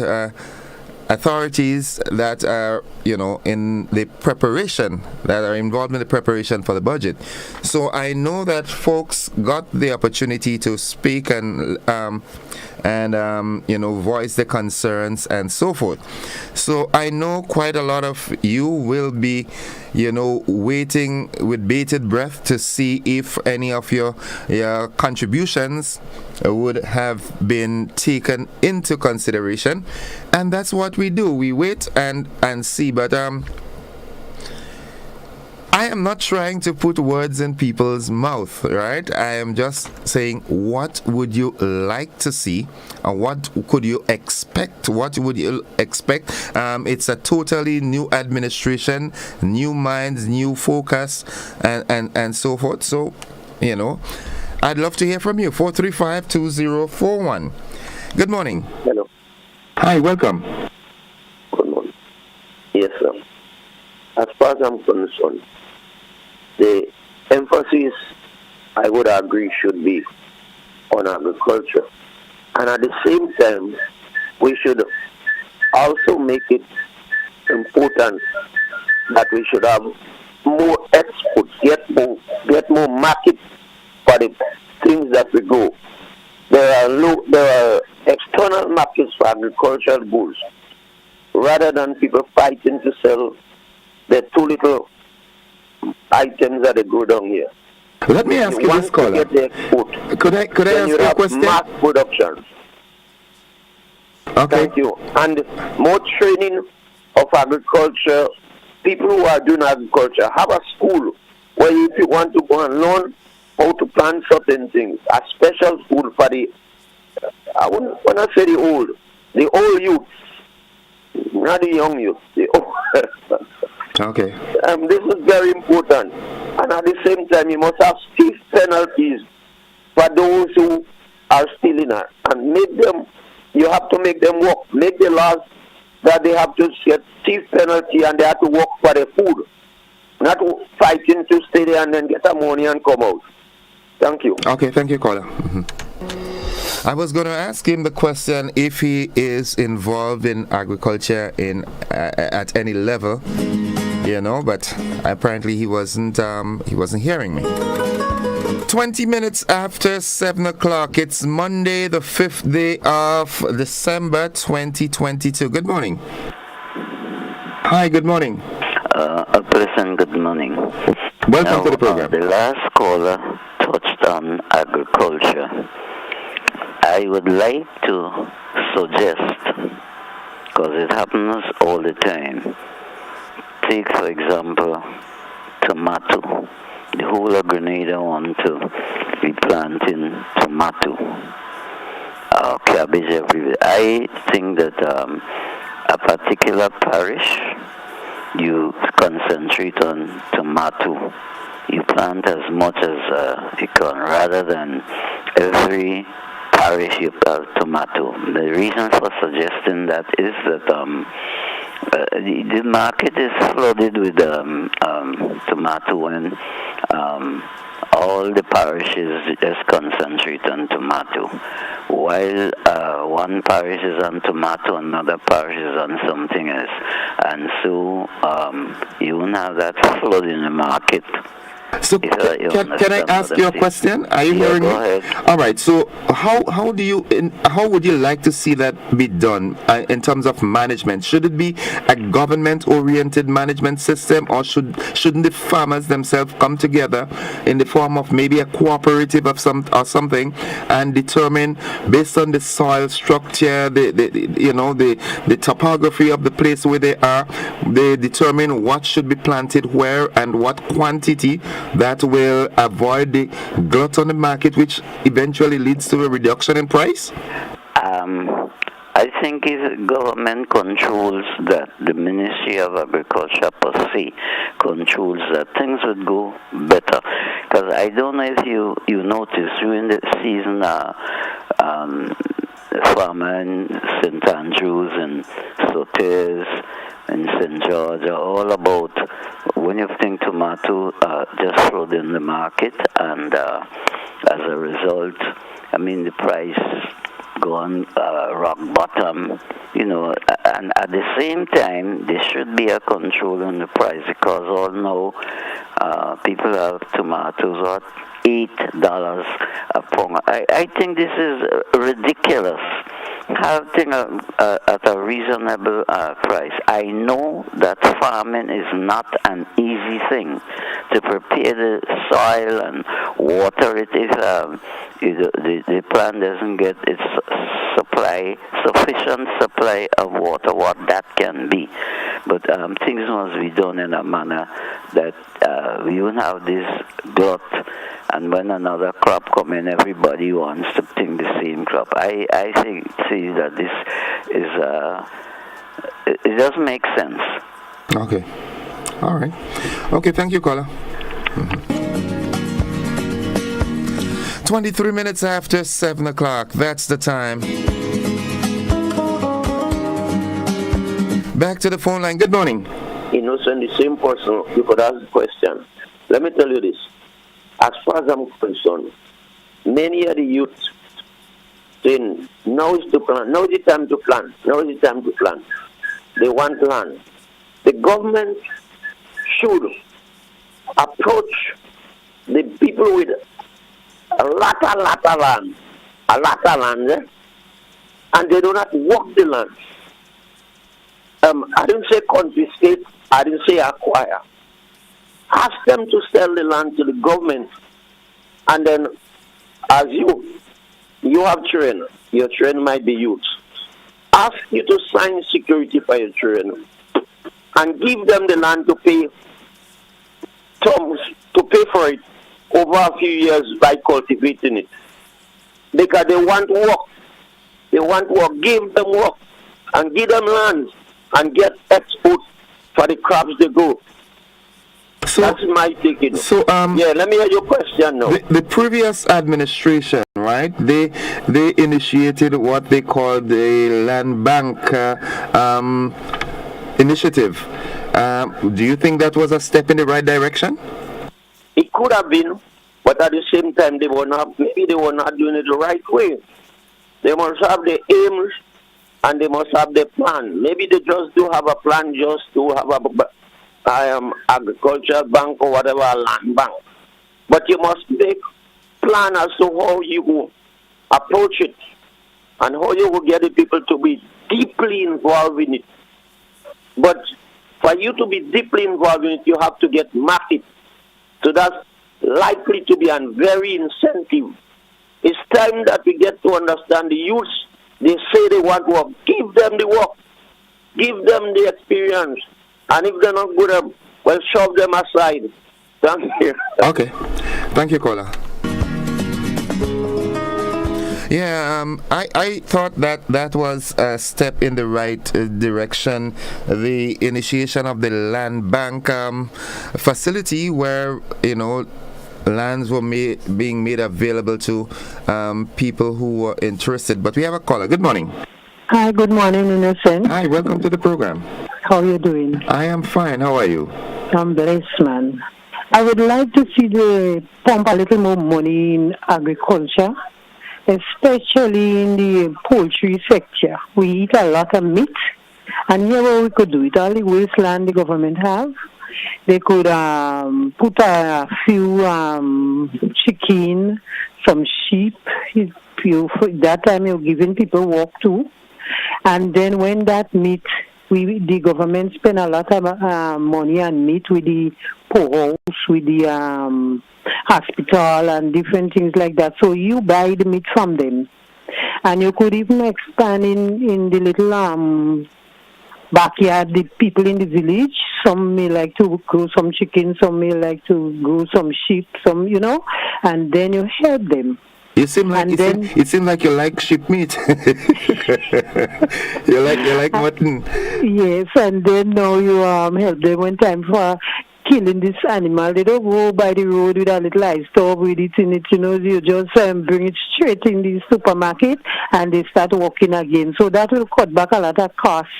authorities that are, in the preparation, that are involved in the preparation for the budget. So I know that folks got the opportunity to speak and and voice their concerns and so forth. So I know quite a lot of you will be waiting with bated breath to see if any of your contributions would have been taken into consideration, and that's what we do. We wait and see. But I am not trying to put words in people's mouth, right? I am just saying, what would you like to see, and what could you expect? What would you expect? It's a totally new administration, new minds, new focus, and so forth. So, I'd love to hear from you. 435-2041. Good morning. Hello. Hi, welcome. Good morning. Yes, sir. As far as I'm concerned, the emphasis, I would agree, should be on agriculture. And at the same time, we should also make it important that we should have more exports, get more market for the things that we grow. There are external markets for agricultural goods, rather than people fighting to sell the too little items that they grow down here. Let me ask you this, caller. Could I ask you a question? Mass production. Okay. Thank you. And more training of agriculture. People who are doing agriculture, have a school where if you want to go and learn how to plant certain things, a special school for when I say the old youth, not the young youth, the old. Okay. This is very important. And at the same time, you must have stiff penalties for those who are stealing it. And you have to make them work. Make the laws that they have to get stiff penalty and they have to work for their food. Not fighting to stay there and then get the money and come out. Thank you. Okay, thank you, caller. I was going to ask him the question if he is involved in agriculture at any level, but apparently he wasn't hearing me. 20 minutes after 7 o'clock. It's Monday, the 5th day of December 2022. Good morning. Hi, good morning. A pleasant good morning. Welcome to the program. The last caller touched on agriculture. I would like to suggest, because it happens all the time, take for example tomato. The whole of Grenada want to be planting tomato, cabbage everywhere. I think that a particular parish, you concentrate on tomato. You plant as much as you can, rather than every parish you plant tomato. The reason for suggesting that is that the market is flooded with tomato, and all the parishes just concentrate on tomato. While one parish is on tomato, another parish is on something else. And so you won't have that flood in the market. So can I ask you a question? Are you hearing me? Go ahead. All right. So how would you like to see that be done in terms of management? Should it be a government-oriented management system, or shouldn't the farmers themselves come together in the form of maybe a cooperative or something, and determine based on the soil structure, the topography of the place where they are, they determine what should be planted where and what quantity, that will avoid the glut on the market, which eventually leads to a reduction in price? I think if government controls that, the Ministry of Agriculture per se controls that, things would go better. Because I don't know if you noticed during the season, farmer in St. Andrews and Soteres and St. George are all about, when you think tomato just flood in the market, and as a result, the price gone rock bottom, and at the same time there should be a control on the price, because all know people have tomatoes $8 a pound. I think this is ridiculous. Having at a reasonable price. I know that farming is not an easy thing to prepare the soil and water it if the plant doesn't get its sufficient supply of water, what that can be. But things must be done in a manner that we won't have this glut, and when another crop comes in, everybody wants to think the same crop. I see that this is it doesn't make sense. Okay. All right. Okay, thank you, caller. 23 minutes after 7 o'clock. That's the time. Back to the phone line. Good morning. Innocent, the same person, you could ask the question. Let me tell you this. As far as I'm concerned, many of the youth saying, now is to plant, now is the time to plant, now is the time to plant. They want land. The government should approach the people with a lot of land, and they do not work the land. I didn't say confiscate, I didn't say acquire. Ask them to sell the land to the government, and then as you have children, your children might be youth. Ask you to sign security for your children and give them the land to pay for it over a few years by cultivating it. Because they want work. They want work. Give them work and give them land and get export for the crops they grow. So, that's my thinking. So, let me hear your question now. The previous administration, right? They initiated what they called the land bank initiative. Do you think that was a step in the right direction? It could have been, but at the same time, maybe they were not doing it the right way. They must have the aims and they must have the plan. Maybe they just do have a plan just to have a agricultural bank or whatever, a land bank. But you must make plan as to how you will approach it and how you will get the people to be deeply involved in it. But for you to be deeply involved in it, you have to get market. So that's likely to be a very incentive. It's time that we get to understand the youths. They say they want work. Give them the work. Give them the experience. And if they're not good, well, shove them aside. Thank you. Okay. Thank you, caller. Yeah, I thought that was a step in the right direction. The initiation of the land bank facility where, lands were being made available to people who were interested. But we have a caller. Good morning. Hi, good morning, Innocent. Hi, welcome to the program. How are you doing? I am fine. How are you? I'm blessed, man. I would like to see the pump a little more money in agriculture, especially in the poultry sector. We eat a lot of meat, and here what we could do it, all the wasteland the government have, they could put a few chicken, some sheep. That time you're giving people work too. And then when that meat, the government spend a lot of money on meat with the poorhouse, with the hospital and different things like that. So you buy the meat from them. And you could even expand in the little backyard, the people in the village. Some may like to grow some chicken, some may like to grow some sheep, and then you help them. It seems like you like sheep meat. you like mutton. Yes, and then now you help them when time for killing this animal. They don't go by the road with a little ice stove with it in it. You just bring it straight in the supermarket and they start walking again. So that will cut back a lot of costs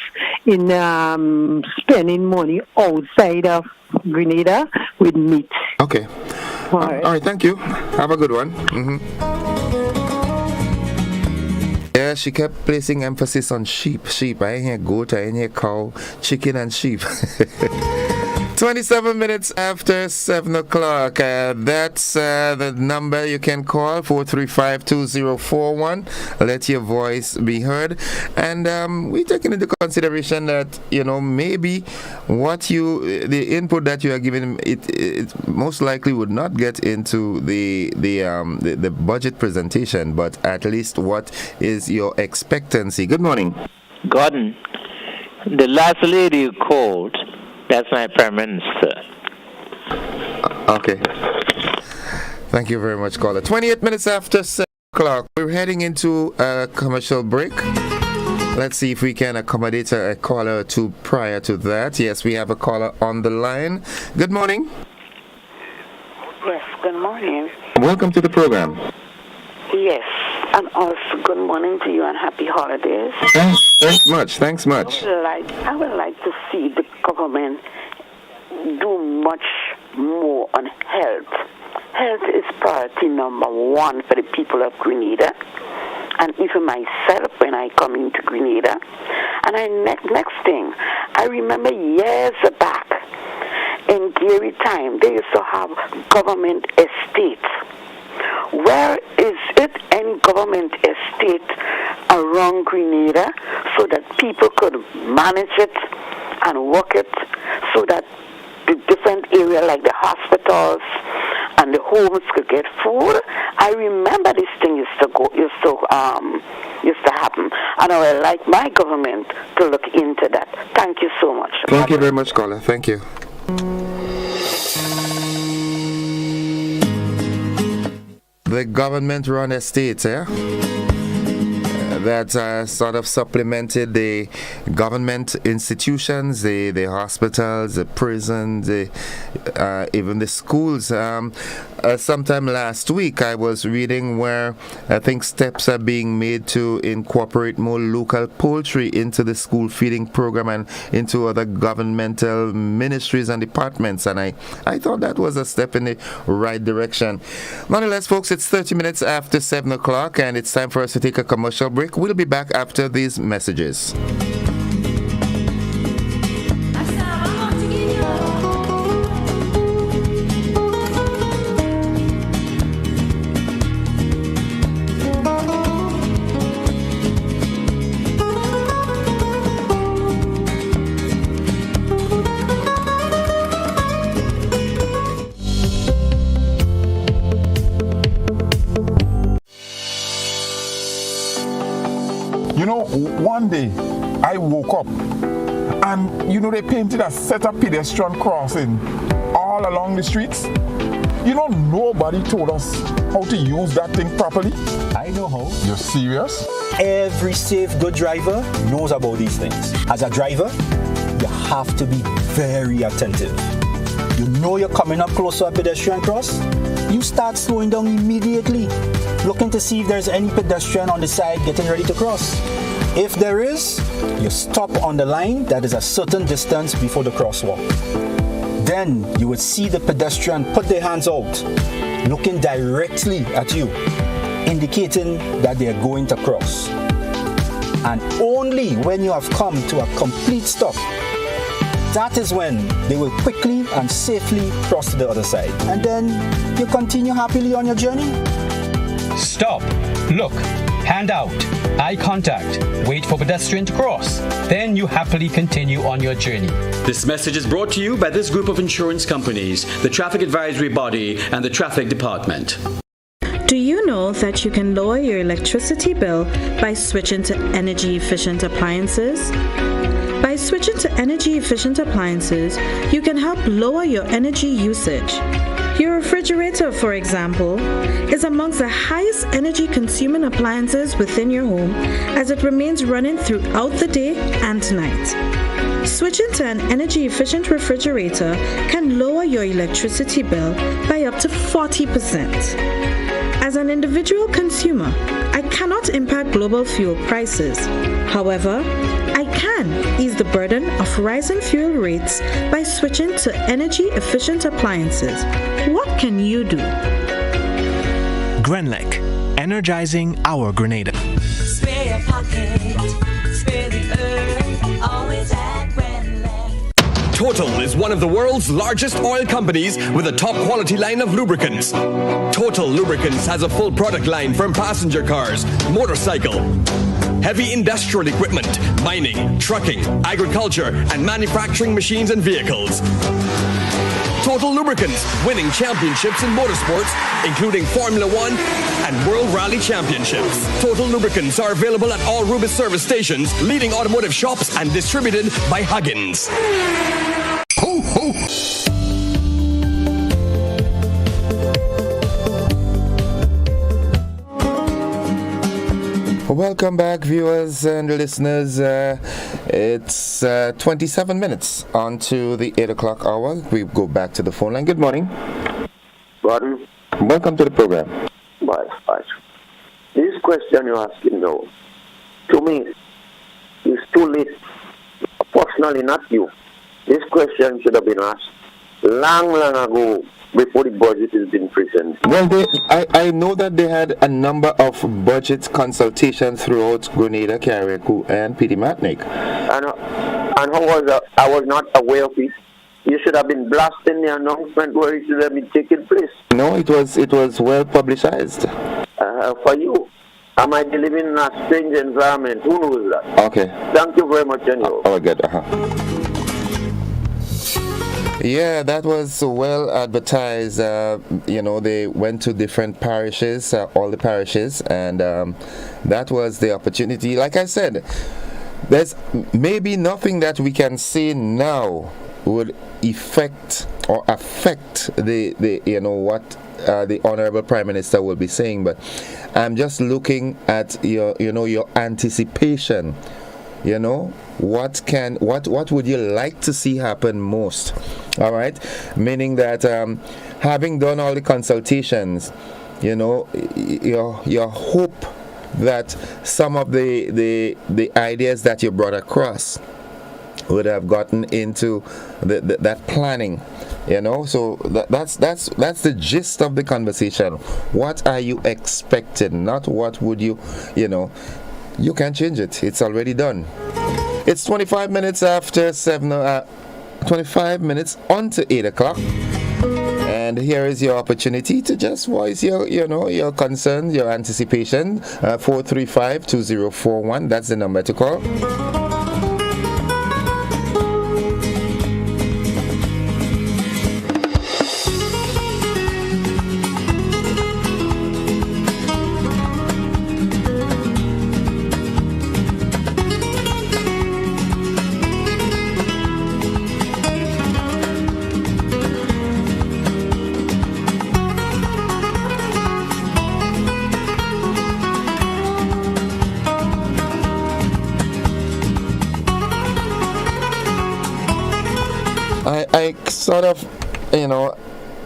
in spending money outside of Grenada with meat. Okay. All right, thank you. Have a good one. Mm-hmm. Yeah, she kept placing emphasis on sheep. I ain't hear goat, I ain't hear cow, chicken and sheep. 27 minutes after 7 o'clock. That's the number you can call, 435-2041. Let your voice be heard. And we taking into consideration that, maybe the input that you are giving, it most likely would not get into the budget presentation, but at least what is your expectancy? Good morning. Gordon, the last lady who called, that's my Prime Minister. Okay. Thank you very much, caller. 28 minutes after 7 o'clock. We're heading into a commercial break. Let's see if we can accommodate a caller or two prior to that. Yes, we have a caller on the line. Good morning. Yes, good morning. Welcome to the program. Yes, and also good morning to you and happy holidays. Thanks much. I would like to see the government do much more on health. Health is priority number one for the people of Grenada, and even myself when I come into Grenada. And next thing, I remember years back in Gary time, they used to have government estates. Where is it any government estate around Grenada so that people could manage it and work it so that the different areas like the hospitals and the homes could get food? I remember this thing used to happen, and I would like my government to look into that. Thank you so much. Thank you very much, caller. Thank you. The government-run estates, that sort of supplemented the government institutions, the hospitals, the prisons, even the schools. Sometime last week, I was reading where I think steps are being made to incorporate more local poultry into the school feeding program and into other governmental ministries and departments. And I thought that was a step in the right direction. Nonetheless, folks, it's 30 minutes after 7 o'clock, and it's time for us to take a commercial break. We'll be back after these messages. One day, I woke up and, they painted a set of pedestrian crossing all along the streets. Nobody told us how to use that thing properly. I know how. You're serious? Every safe, good driver knows about these things. As a driver, you have to be very attentive. You're coming up close to a pedestrian cross, you start slowing down immediately, looking to see if there's any pedestrian on the side getting ready to cross. If there is, you stop on the line that is a certain distance before the crosswalk. Then you would see the pedestrian put their hands out, looking directly at you, indicating that they are going to cross. And only when you have come to a complete stop, that is when they will quickly and safely cross to the other side. And then you continue happily on your journey. Stop, look, hand out, eye contact, wait for pedestrian to cross. Then you happily continue on your journey. This message is brought to you by this group of insurance companies, the Traffic Advisory Body, and the Traffic Department. Do you know that you can lower your electricity bill by switching to energy-efficient appliances? By switching to energy-efficient appliances, you can help lower your energy usage. Your refrigerator, for example, is amongst the highest energy-consuming appliances within your home as it remains running throughout the day and night. Switching to an energy-efficient refrigerator can lower your electricity bill by up to 40%. As an individual consumer, I cannot impact global fuel prices. However, I can ease the burden of rising fuel rates by switching to energy-efficient appliances. What can you do? Grenlec, energizing our Grenada. Spare your pocket, spare the earth, always at Grenlec. Total is one of the world's largest oil companies with a top quality line of lubricants. Total Lubricants has a full product line from passenger cars, motorcycle, heavy industrial equipment, mining, trucking, agriculture, and manufacturing machines and vehicles. Total Lubricants, winning championships in motorsports, including Formula One and World Rally Championships. Total Lubricants are available at all Rubis service stations, leading automotive shops, and distributed by Huggins. Ho, ho! Welcome back, viewers and listeners. It's 27 minutes on to the 8 o'clock hour. We go back to the phone line. Good morning. Gordon. Welcome to the program. Bye. This question you're asking now, to me, is too late. Personally, not you. This question should have been asked long ago, before the budget has been presented. Well, I know that they had a number of budget consultations throughout Grenada, Carriacou, and Petite Martinique. And how was that? I was not aware of it. You should have been blasting the announcement where it should have been taking place. No, it was well publicized. For you, I might be living in a strange environment. Who knows that? Okay. Thank you very much, anyhow. Oh, good. Yeah, that was well advertised. They went to different parishes, all the parishes, and that was the opportunity. Like I said, there's maybe nothing that we can say now would affect the Honorable Prime Minister will be saying, but I'm just looking at your anticipation. What would you like to see happen most? All right, meaning that having done all the consultations, your hope that some of the ideas that you brought across would have gotten into that planning. So that's the gist of the conversation. What are you expecting? Not what would you. You can't change it. It's already done. It's 25 minutes after 7. 25 minutes on to 8 o'clock. And here is your opportunity to just voice your concerns, your anticipation. 435-2041. That's the number to call. I sort of,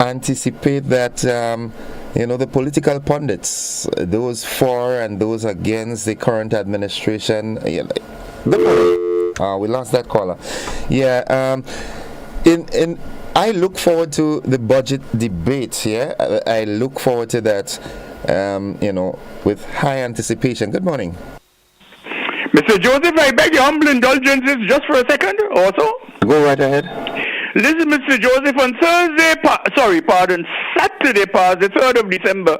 anticipate that, the political pundits, those for and those against the current administration, we lost that caller. Yeah, I look forward to the budget debate. Yeah, I look forward to that, with high anticipation. Good morning. Mr. Joseph, I beg your humble indulgences just for a second or so. Go right ahead. Listen, Mr. Joseph, on Saturday past, the 3rd of December,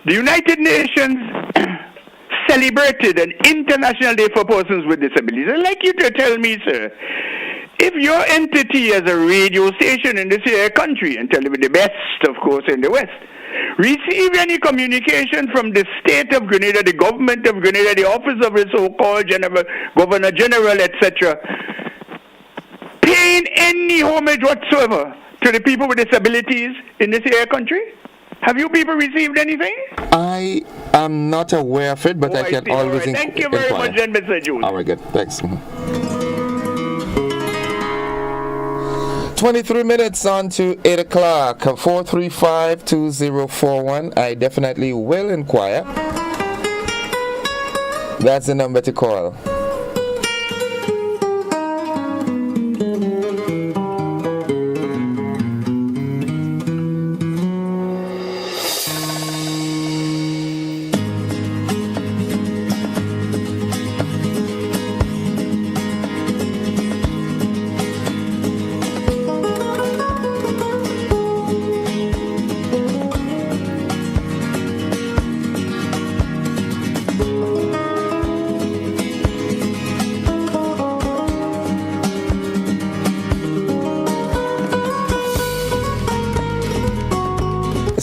the United Nations celebrated an International Day for Persons with Disabilities. I'd like you to tell me, sir, if your entity as a radio station in this here country, and tell me the best, of course, in the West, receive any communication from the state of Grenada, the government of Grenada, the office of the so-called Governor General, etc., paying any homage whatsoever to the people with disabilities in this here country? Have you people received anything? I am not aware of it, but I can always inquire. Thank you very much, then, Mr. Joseph. All right, good. Thanks. 23 minutes on to 8 o'clock. 435-2041. I definitely will inquire. That's the number to call.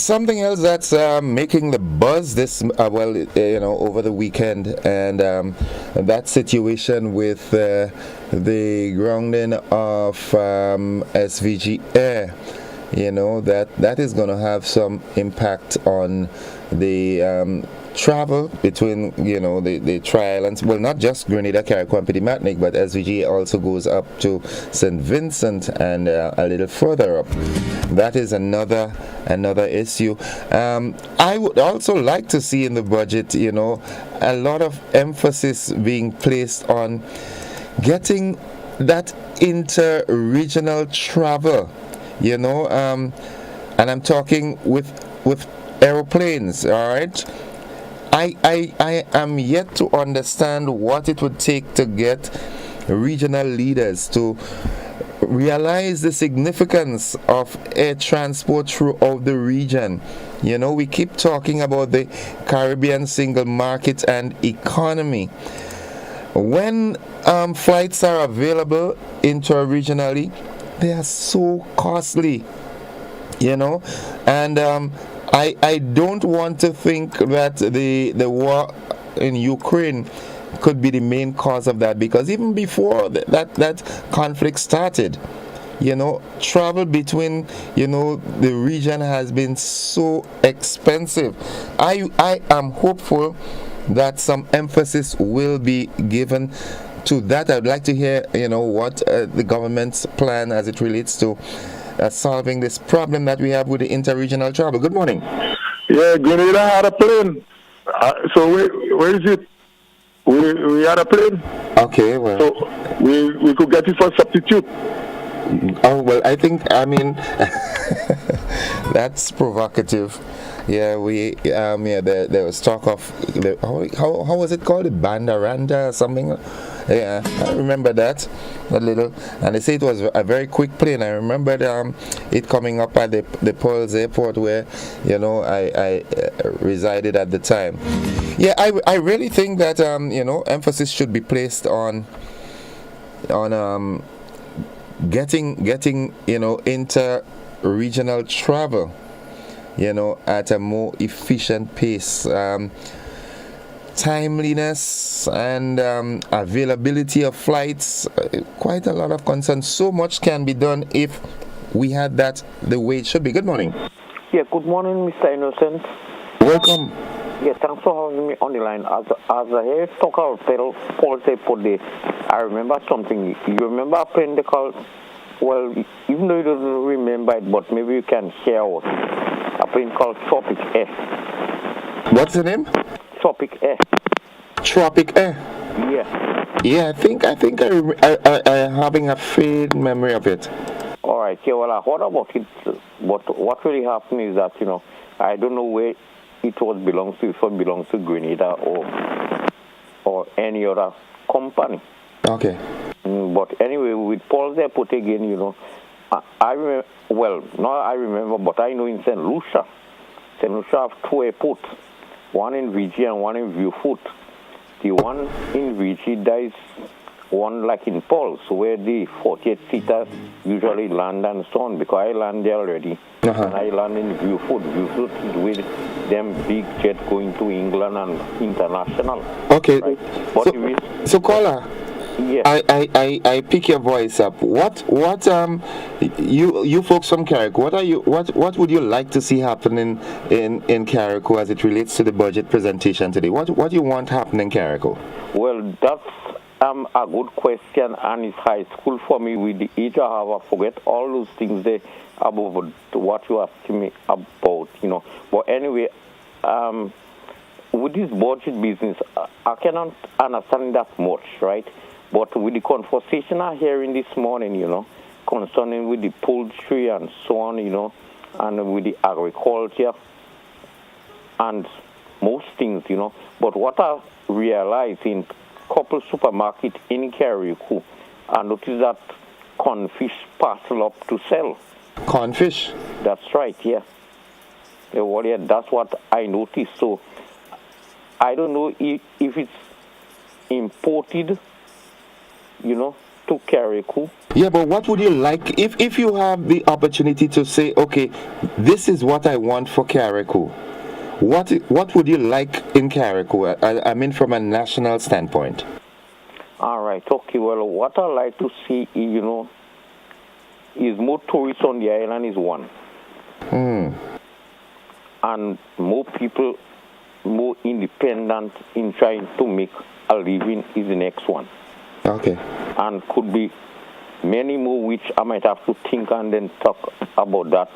something else that's making the buzz this over the weekend, and that situation with the grounding of SVG Air. That is going to have some impact on the travel between the tri-islands. Well, not just Grenada, Carriacou, and Martinique, but SVG also goes up to St. Vincent and a little further up. That is another issue. I would also like to see in the budget, a lot of emphasis being placed on getting that inter-regional travel. And I'm talking with aeroplanes. All right. I am yet to understand what it would take to get regional leaders to realize the significance of air transport throughout the region. We keep talking about the Caribbean single market and economy. When flights are available inter-regionally, they are so costly, and I don't want to think that the war in Ukraine could be the main cause of that, because even before that conflict started, travel between the region has been so expensive. I am hopeful that some emphasis will be given to that. I'd like to hear what the government's plan as it relates to solving this problem that we have with the interregional travel. Good morning. Yeah, Grenada had a plane. So where is it? We had a plane. Okay, well. So we could get it for substitute. Oh, well, I mean, that's provocative. Yeah, there was talk of how was it called, the Bandaranda or something. Yeah, I remember that a little, and they say it was a very quick plane. I remembered it coming up at the Pearls Airport where I resided at the time. Yeah, I really think that emphasis should be placed on getting inter-regional travel at a more efficient pace. Timeliness and availability of flights, quite a lot of concern. So much can be done if we had that the way it should be. Good morning. Yeah, good morning, Mr. Innocent. Welcome. Yeah, thanks for having me on the line. As a hair stocker Paul said for the, I remember something. You remember a plane they called, well, even though you don't remember it, but maybe you can share out. A plane called Tropic Air. What's the name? Tropic Air. Tropic Air. Yeah. Yeah, I think I'm having a faint memory of it. All right. Yeah. Well, I heard about it, but what really happened is that I don't know where it belongs to. If it belongs to Grenada or any other company. Okay. But anyway, with Paul's Airport again, I remember. Well, now I remember, but I know in St. Lucia have two airports. One in VG and one in Viewfoot. The one in VG, there is one like in Paul's, where the 48-seaters usually land and so on, because I land there already. Uh-huh. And I land in Viewfoot. Viewfoot is with them big jets going to England and international. Okay. Right? So caller, yes. I pick your voice up. What you folks from Carriacou, what would you like to see happening in Carriacou as it relates to the budget presentation today? What do you want happening in Carriacou? Well, that's a good question, and it's high school for me. With the age I have, I forget all those things there about what you asked me about, But anyway, with this budget business, I cannot understand that much, right? But with the conversation I'm hearing this morning, concerning with the poultry and so on, and with the agriculture and most things, But what I realized in couple supermarket in Carriacou, I noticed that cornfish parcel up to sell. Cornfish? That's right, yeah. Yeah, that's what I noticed. So I don't know if it's imported, to Carriacou. Yeah, but what would you like if you have the opportunity to say, okay, this is what I want for Carriacou? What would you like in Carriacou? I mean, from a national standpoint. All right. Okay. Well, what I like to see, is more tourists on the island is one. And more people, more independent in trying to make a living is the next one. Okay. And could be many more which I might have to think and then talk about that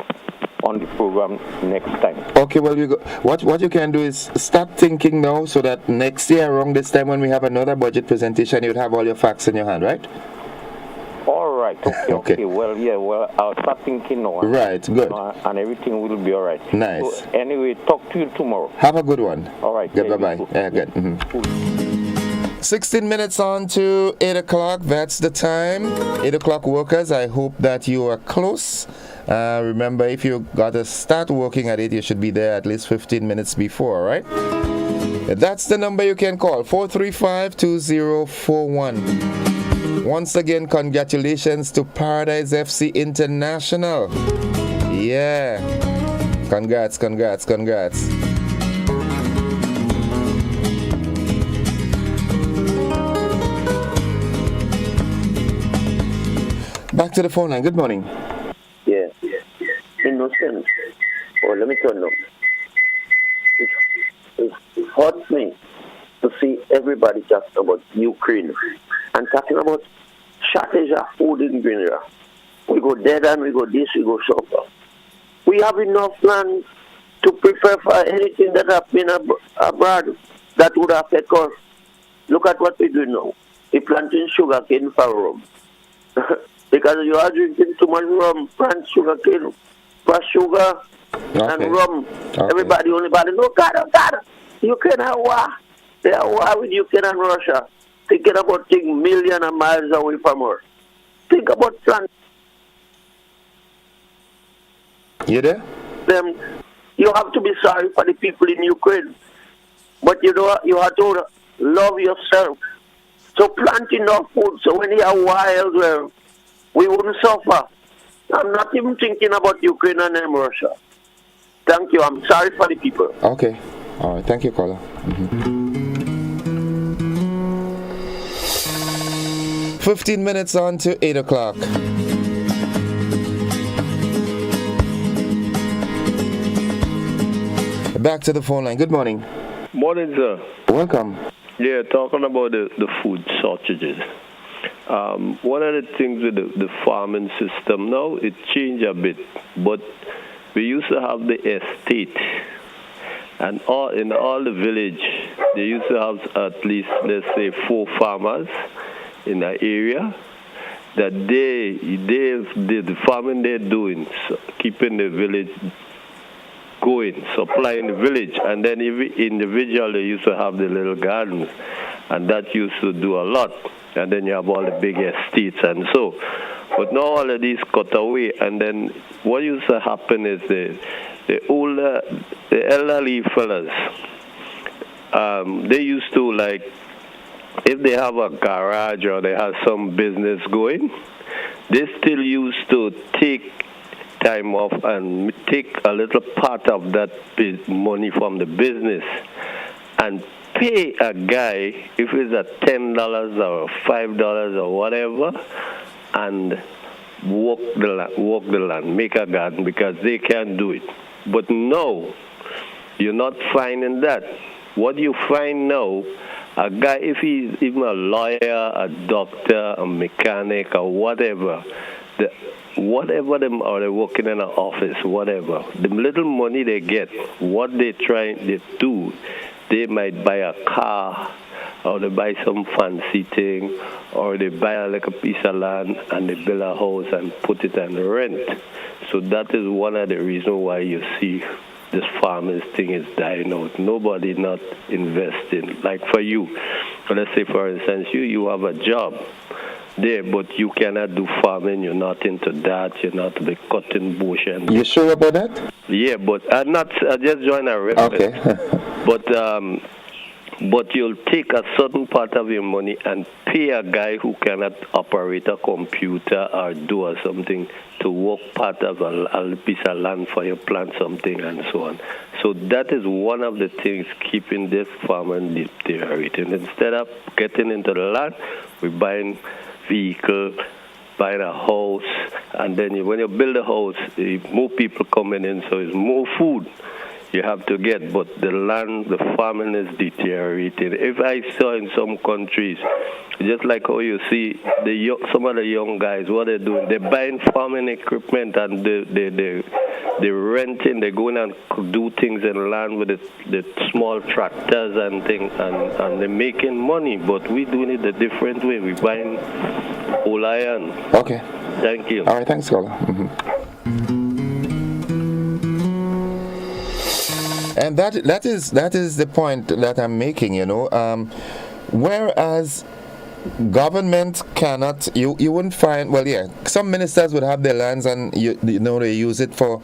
on the program next time. Okay, well, what you can do is start thinking now so that next year around this time when we have another budget presentation, you'd have all your facts in your hand, right? All right. Okay. Well, I'll start thinking now. Right, good. And everything will be all right. Nice. So anyway, talk to you tomorrow. Have a good one. All right. Good, bye-bye. Yeah, good. 16 minutes on to 8 o'clock. That's the time. 8 o'clock workers, I hope that you are close. Remember, if you got to start working at 8, you should be there at least 15 minutes before, right? That's the number you can call, 435-2041. Once again, congratulations to Paradise FC International. Yeah. Congrats. Back to the phone line. Good morning. Yeah. Innocent. Oh, let me turn up. It hurts me to see everybody talking about Ukraine and talking about shortage of food in Grenada. We go dead and we go this, we go suffer. We have enough land to prepare for anything that happens abroad that would affect us. Look at what we do now. We're planting sugar cane for rum. Because you are drinking too much rum, plant sugar cane for sugar and rum. Okay. Everybody only no, God. Ukraine are war. They are war with Ukraine and Russia. Thinking about taking millions of miles away from us. Think about planting. You there? You have to be sorry for the people in Ukraine. But you know, you have to love yourself. So plant enough food so when you are wild, well, we wouldn't suffer. I'm not even thinking about Ukraine and Russia. Thank you. I'm sorry for the people. Okay. All right. Thank you, caller. 15 minutes on to 8 o'clock. Back to the phone line. Good morning. Morning, sir. Welcome. Yeah, talking about the food shortages. One of the things with the farming system now, it changed a bit, but we used to have the estate, and in all the village, they used to have at least, let's say, 4 farmers in an area that the farming they're doing, so keeping the village going, supplying the village, and then every individual, they used to have the little gardens, and that used to do a lot. And then you have all the big estates and so. But now all of these cut away, and then what used to happen is the elderly fellas, they used to, like, if they have a garage or they have some business going, they still used to take time off and take a little part of that money from the business and pay a guy, if it's at $10 or $5 or whatever, and walk the land, make a garden, because they can't do it. But no, you're not finding that. What you find now, a guy, if he's even a lawyer, a doctor, a mechanic, or whatever, whatever them, or they're working in an office, whatever, the little money they get, what they do, they might buy a car, or they buy some fancy thing, or they buy a piece of land and they build a house and put it on rent. So that is one of the reasons why you see this farming thing is dying out. Nobody not investing. Like for you, let's say for instance, you have a job there, but you cannot do farming. You're not into that. You're not the cutting bush. And you sure about that? Yeah, but I just joined a reference. Okay. But but you'll take a certain part of your money and pay a guy who cannot operate a computer or do or something to work part of a piece of land for you, plant something and so on. So that is one of the things keeping this farmer deteriorating. Instead of getting into the land, we're buying vehicle, buying a house, and then when you build a house, more people coming in, so it's more food you have to get, but the land, the farming is deteriorating. If I saw in some countries, just like how you see some of the young guys, what they're doing, they're buying farming equipment and they're renting, they're going and do things in land with the small tractors and things, and they're making money, but we're doing it a different way. We're buying whole iron. Okay. Thank you. All right, thanks, caller. Mm-hmm. And that is the point that I'm making, whereas government cannot, you wouldn't find, some ministers would have their lands and they use it for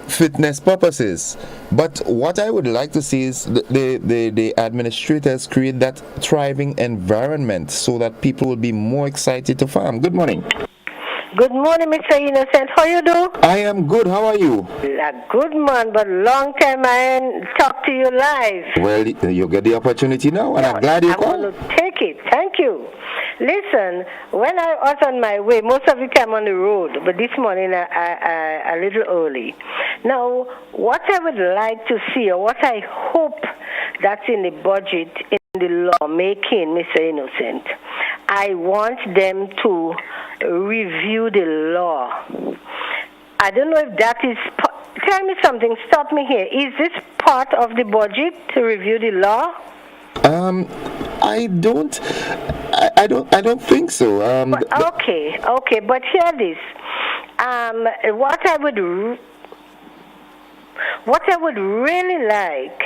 fitness purposes, but what I would like to see is the administrators create that thriving environment so that people will be more excited to farm. Good morning. Good morning, Mr. Innocent. How you do? I am good. How are you? A good man, but long time I ain't talk to you live. Well, you get the opportunity now, and I'm glad you called. I'm going to take it. Thank you. Listen, when I was on my way, most of the time on the road, but this morning I a little early. Now, what I would like to see, or what I hope that's in the budget, in the law making, Mr. Innocent, I want them to review the law. I don't know if that is. Tell me something. Stop me here. Is this part of the budget to review the law? I don't think so. Okay. But hear this. What I would really like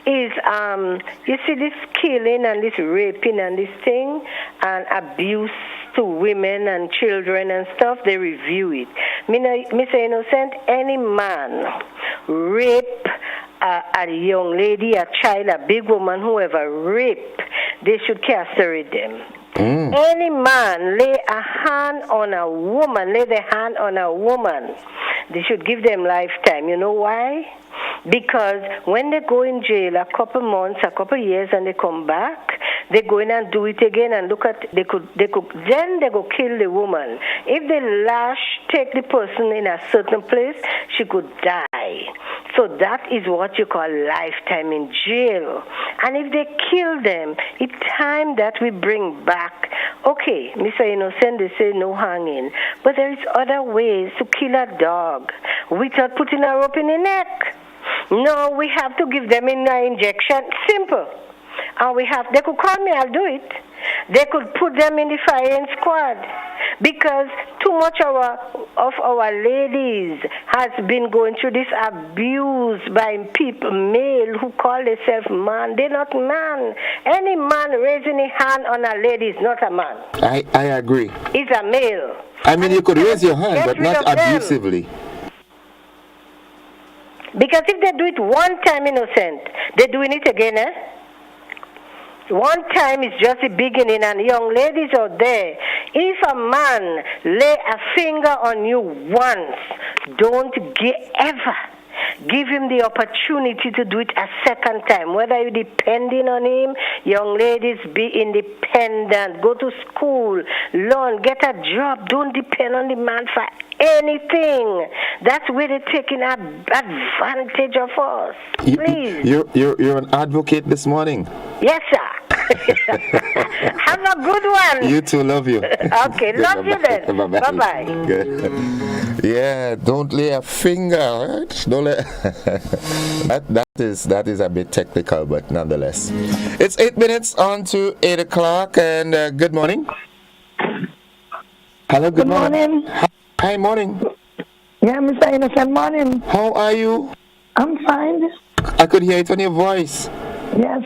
is, you see, this killing and this raping and this thing and abuse to women and children and stuff, they review it. Mr. Innocent, any man rape a young lady, a child, a big woman, whoever rape, they should castrate them. Any man lay their hand on a woman, they should give them lifetime. You know why? Because when they go in jail a couple months, a couple years, and they come back, they go in and do it again and they go kill the woman. If they take the person in a certain place, she could die. So that is what you call lifetime in jail. And if they kill them, it's time that we bring back. Okay, Mr. Innocent, they say no hanging. But there is other ways to kill a dog without putting a rope in the neck. No, we have to give them an injection. Simple. And they could call me, I'll do it. They could put them in the firing squad. Because too much of our ladies has been going through this abuse by people, male, who call themselves man. They're not man. Any man raising a hand on a lady is not a man. I agree. He's a male. I mean, you could raise your hand, but not abusively. Because if they do it one time, Innocent, they're doing it again, One time is just the beginning, and young ladies out there, if a man lay a finger on you once, don't ever give him the opportunity to do it a second time. Whether you're depending on him, young ladies, be independent, go to school, learn, get a job. Don't depend on the man for anything. That's where they're taking advantage of us. Please. You're an advocate this morning. Yes, sir. Have a good one. You too. Love you. Okay, love you then. Bye-bye. Good. Yeah, don't lay a finger. Right? Don't let. that is a bit technical, but nonetheless, it's 8 minutes on to 8 o'clock, and good morning. Hello. Good morning. Hi, morning. Yeah, Mr. Innocent, morning. How are you? I'm fine. I could hear it on your voice. Yes.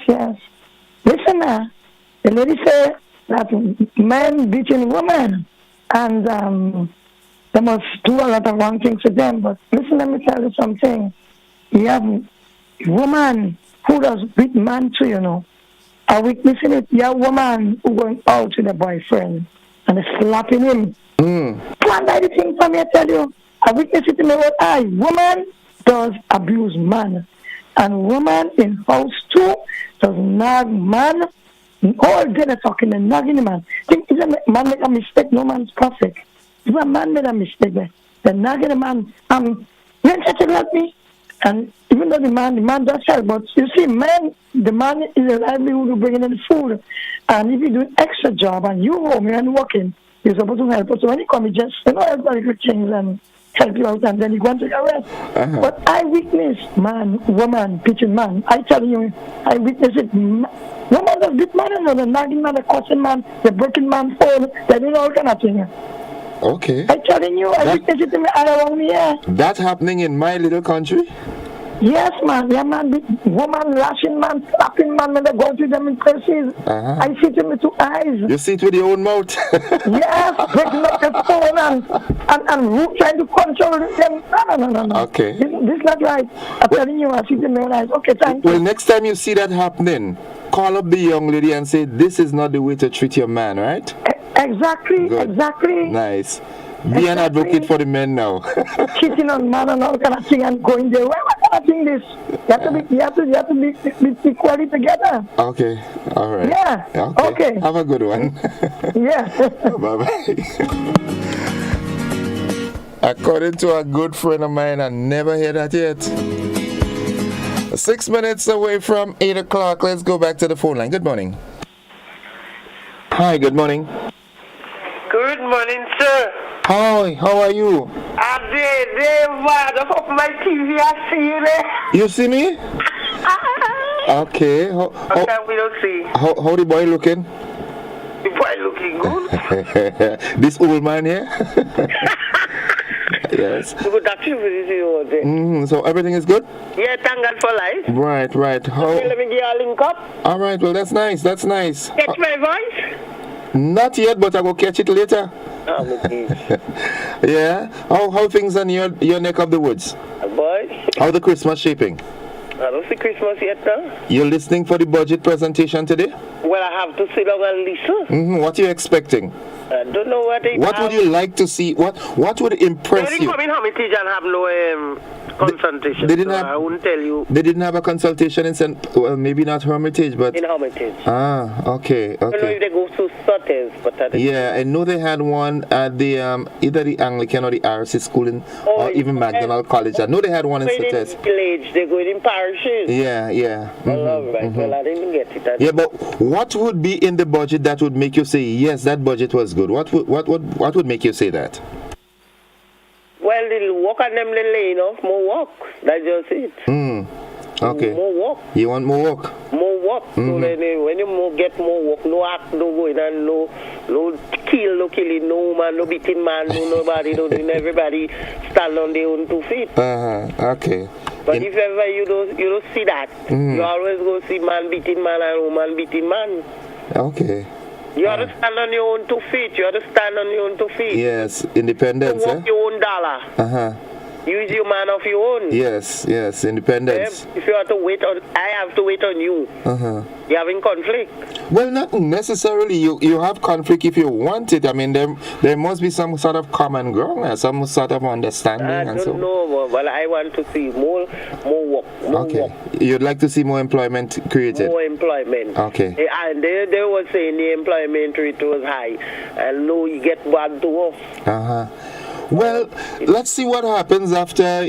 Listen, the lady said that men beating women, and they must do a lot of wrong things to them. But listen, let me tell you something. You have woman who does beat man too, I witnessing it. Yeah, woman who going out with a boyfriend and slapping him. Plan by the thing for me, I tell you. I witness it in my own eye. Woman does abuse man. And woman in house too does nag man. All day they're talking and nagging the man. Think if a man make a mistake, no man's perfect. If a man made a mistake, they're nagging the man. You ain't to help me. And even though the man does help, but you see, the man is a livelihood to bring in the food. And if you do an extra job and you home and working, you're supposed to help. So when you come, you just, help the little things and help you out, and then you go and take a rest. But I witness woman, pitching man. I tell you, I witness it. Woman does beat man, the nagging man, the cussing man, the breaking man phone, they do all kind of things. Okay. I'm telling you, I witness it in my eye around me, yeah. That's happening in my little country? Yes, man. Yeah, man. Woman lashing man, slapping man when they go to them in places. I see it in my 2 eyes. You see it with your own mouth? Yes, breaking up the phone and trying to control them. No. Okay. This is not right. I'm telling you, I see it in my own eyes. Okay, thank you. Well, next time you see that happening, call up the young lady and say, this is not the way to treat your man, right? Exactly, Good. Exactly. Nice. Be an advocate for the men now. Cheating on man and all kind of thing and going there. Why kind of thing this? You have to be equally together. Okay. All right. Yeah. Okay. Have a good one. Yeah. Bye-bye. According to a good friend of mine, I never heard that yet. 6 minutes away from 8 o'clock. Let's go back to the phone line. Good morning. Hi, good morning. Good morning, sir. Hi, how are you? I'm there, just open my TV, I see you there. You see me? Okay. Okay, we don't see. How the boy looking? The boy looking good. This old man here? Yes. Good activity. So everything is good? Yeah, thank God for life. Right. How? Okay, let me get a link up. All right, well, that's nice. Catch my voice? Not yet, but I will catch it later. Yeah? How things in your neck of the woods? Boy. How the Christmas shaping? I don't see Christmas yet now. You're listening for the budget presentation today? Well, I have to sit down and listen. What are you expecting? I don't know what they What would you like to see? What would impress they you? didn't come in Hermitage and have no consultation. They didn't so have, I wouldn't tell you. They didn't have a consultation in well, maybe not Hermitage, but in Hermitage. Okay. I don't know if they go to Sutters, but yeah, I know they had one at the either the Anglican or the RC school or even McDonald College. I know they had one in Sutters. Village, they go in parishes. Yeah. Well, I didn't get it. Yeah, but what would be in the budget that would make you say yes, that budget was good? What would make you say that? Well, they'll walk on them lane off, more walk. That's just it. Okay. More walk. You want more walk? More walk. So then when you get more walk, no act, no going and no killing, no man, no beating man, no nobody, no doing everybody stand on their own 2 feet. Okay. But if ever you don't see that, you always go see man beating man and woman beating man. Okay. You have to stand on your own 2 feet. Yes, independence. You walk your own dollar. Use your man of your own. Yes, independence. If you have to wait on, I have to wait on you. You're having conflict. Well, not necessarily. You have conflict if you want it. I mean, there must be some sort of common ground, some sort of understanding. I don't know, but I want to see more work. Okay. You'd like to see more employment created? More employment. Okay. And they were saying the employment rate was high. And no, you get bad to off. Well, let's see what happens after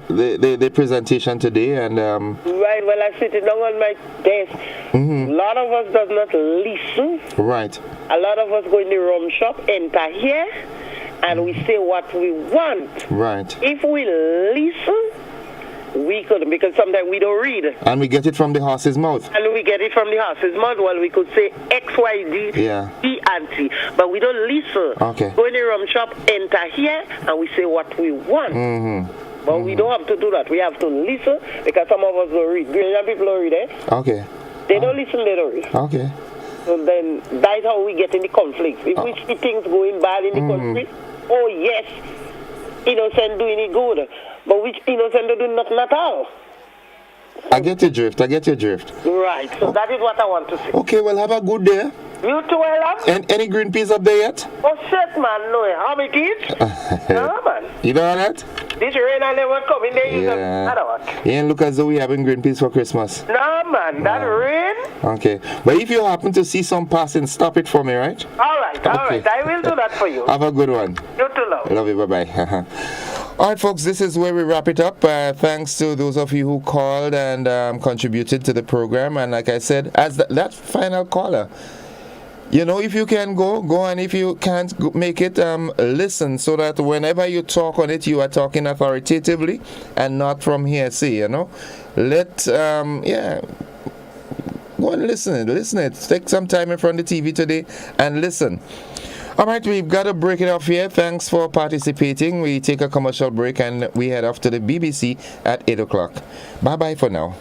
the presentation today. And right, well, I'm sitting down on my desk. A lot of us does not listen. Right. A lot of us go in the rum shop, enter here, and we say what we want. Right. If we listen, we could, because sometimes we don't read. And we get it from the horse's mouth. And we get it from the horse's mouth. Well, we could say X, Y, D, E, and T. But we don't listen. Okay. Go in the rum shop, enter here, and we say what we want. But we don't have to do that. We have to listen, because some of us don't read. Grenadian people don't read, Okay. They don't listen, they don't read. Okay. So then, that's how we get in the conflict. If we see things going bad in the country, oh yes, innocent doing it good. But which innocent do nothing at all. I get your drift. Right, so that is what I want to say. Okay, well, have a good day. You too, Elam? And any green peas up there yet? Oh, shit, man, no. How big it? No, man. You know that? This rain I never come in there. Yeah. You ain't look as though we having green peas for Christmas. No, man, that rain. Okay, but if you happen to see some passing, stop it for me, right? All right. I will do that for you. Have a good one. You too, love. Love you, bye-bye. All right, folks, this is where we wrap it up. Thanks to those of you who called and contributed to the program. And like I said, as that final caller, you know, if you can go, and if you can't make it, listen, so that whenever you talk on it, you are talking authoritatively and not from hearsay, you know. Go and listen it. Take some time in front of the TV today and listen. All right, we've got to break it off here. Thanks for participating. We take a commercial break and we head off to the BBC at 8 o'clock. Bye-bye for now.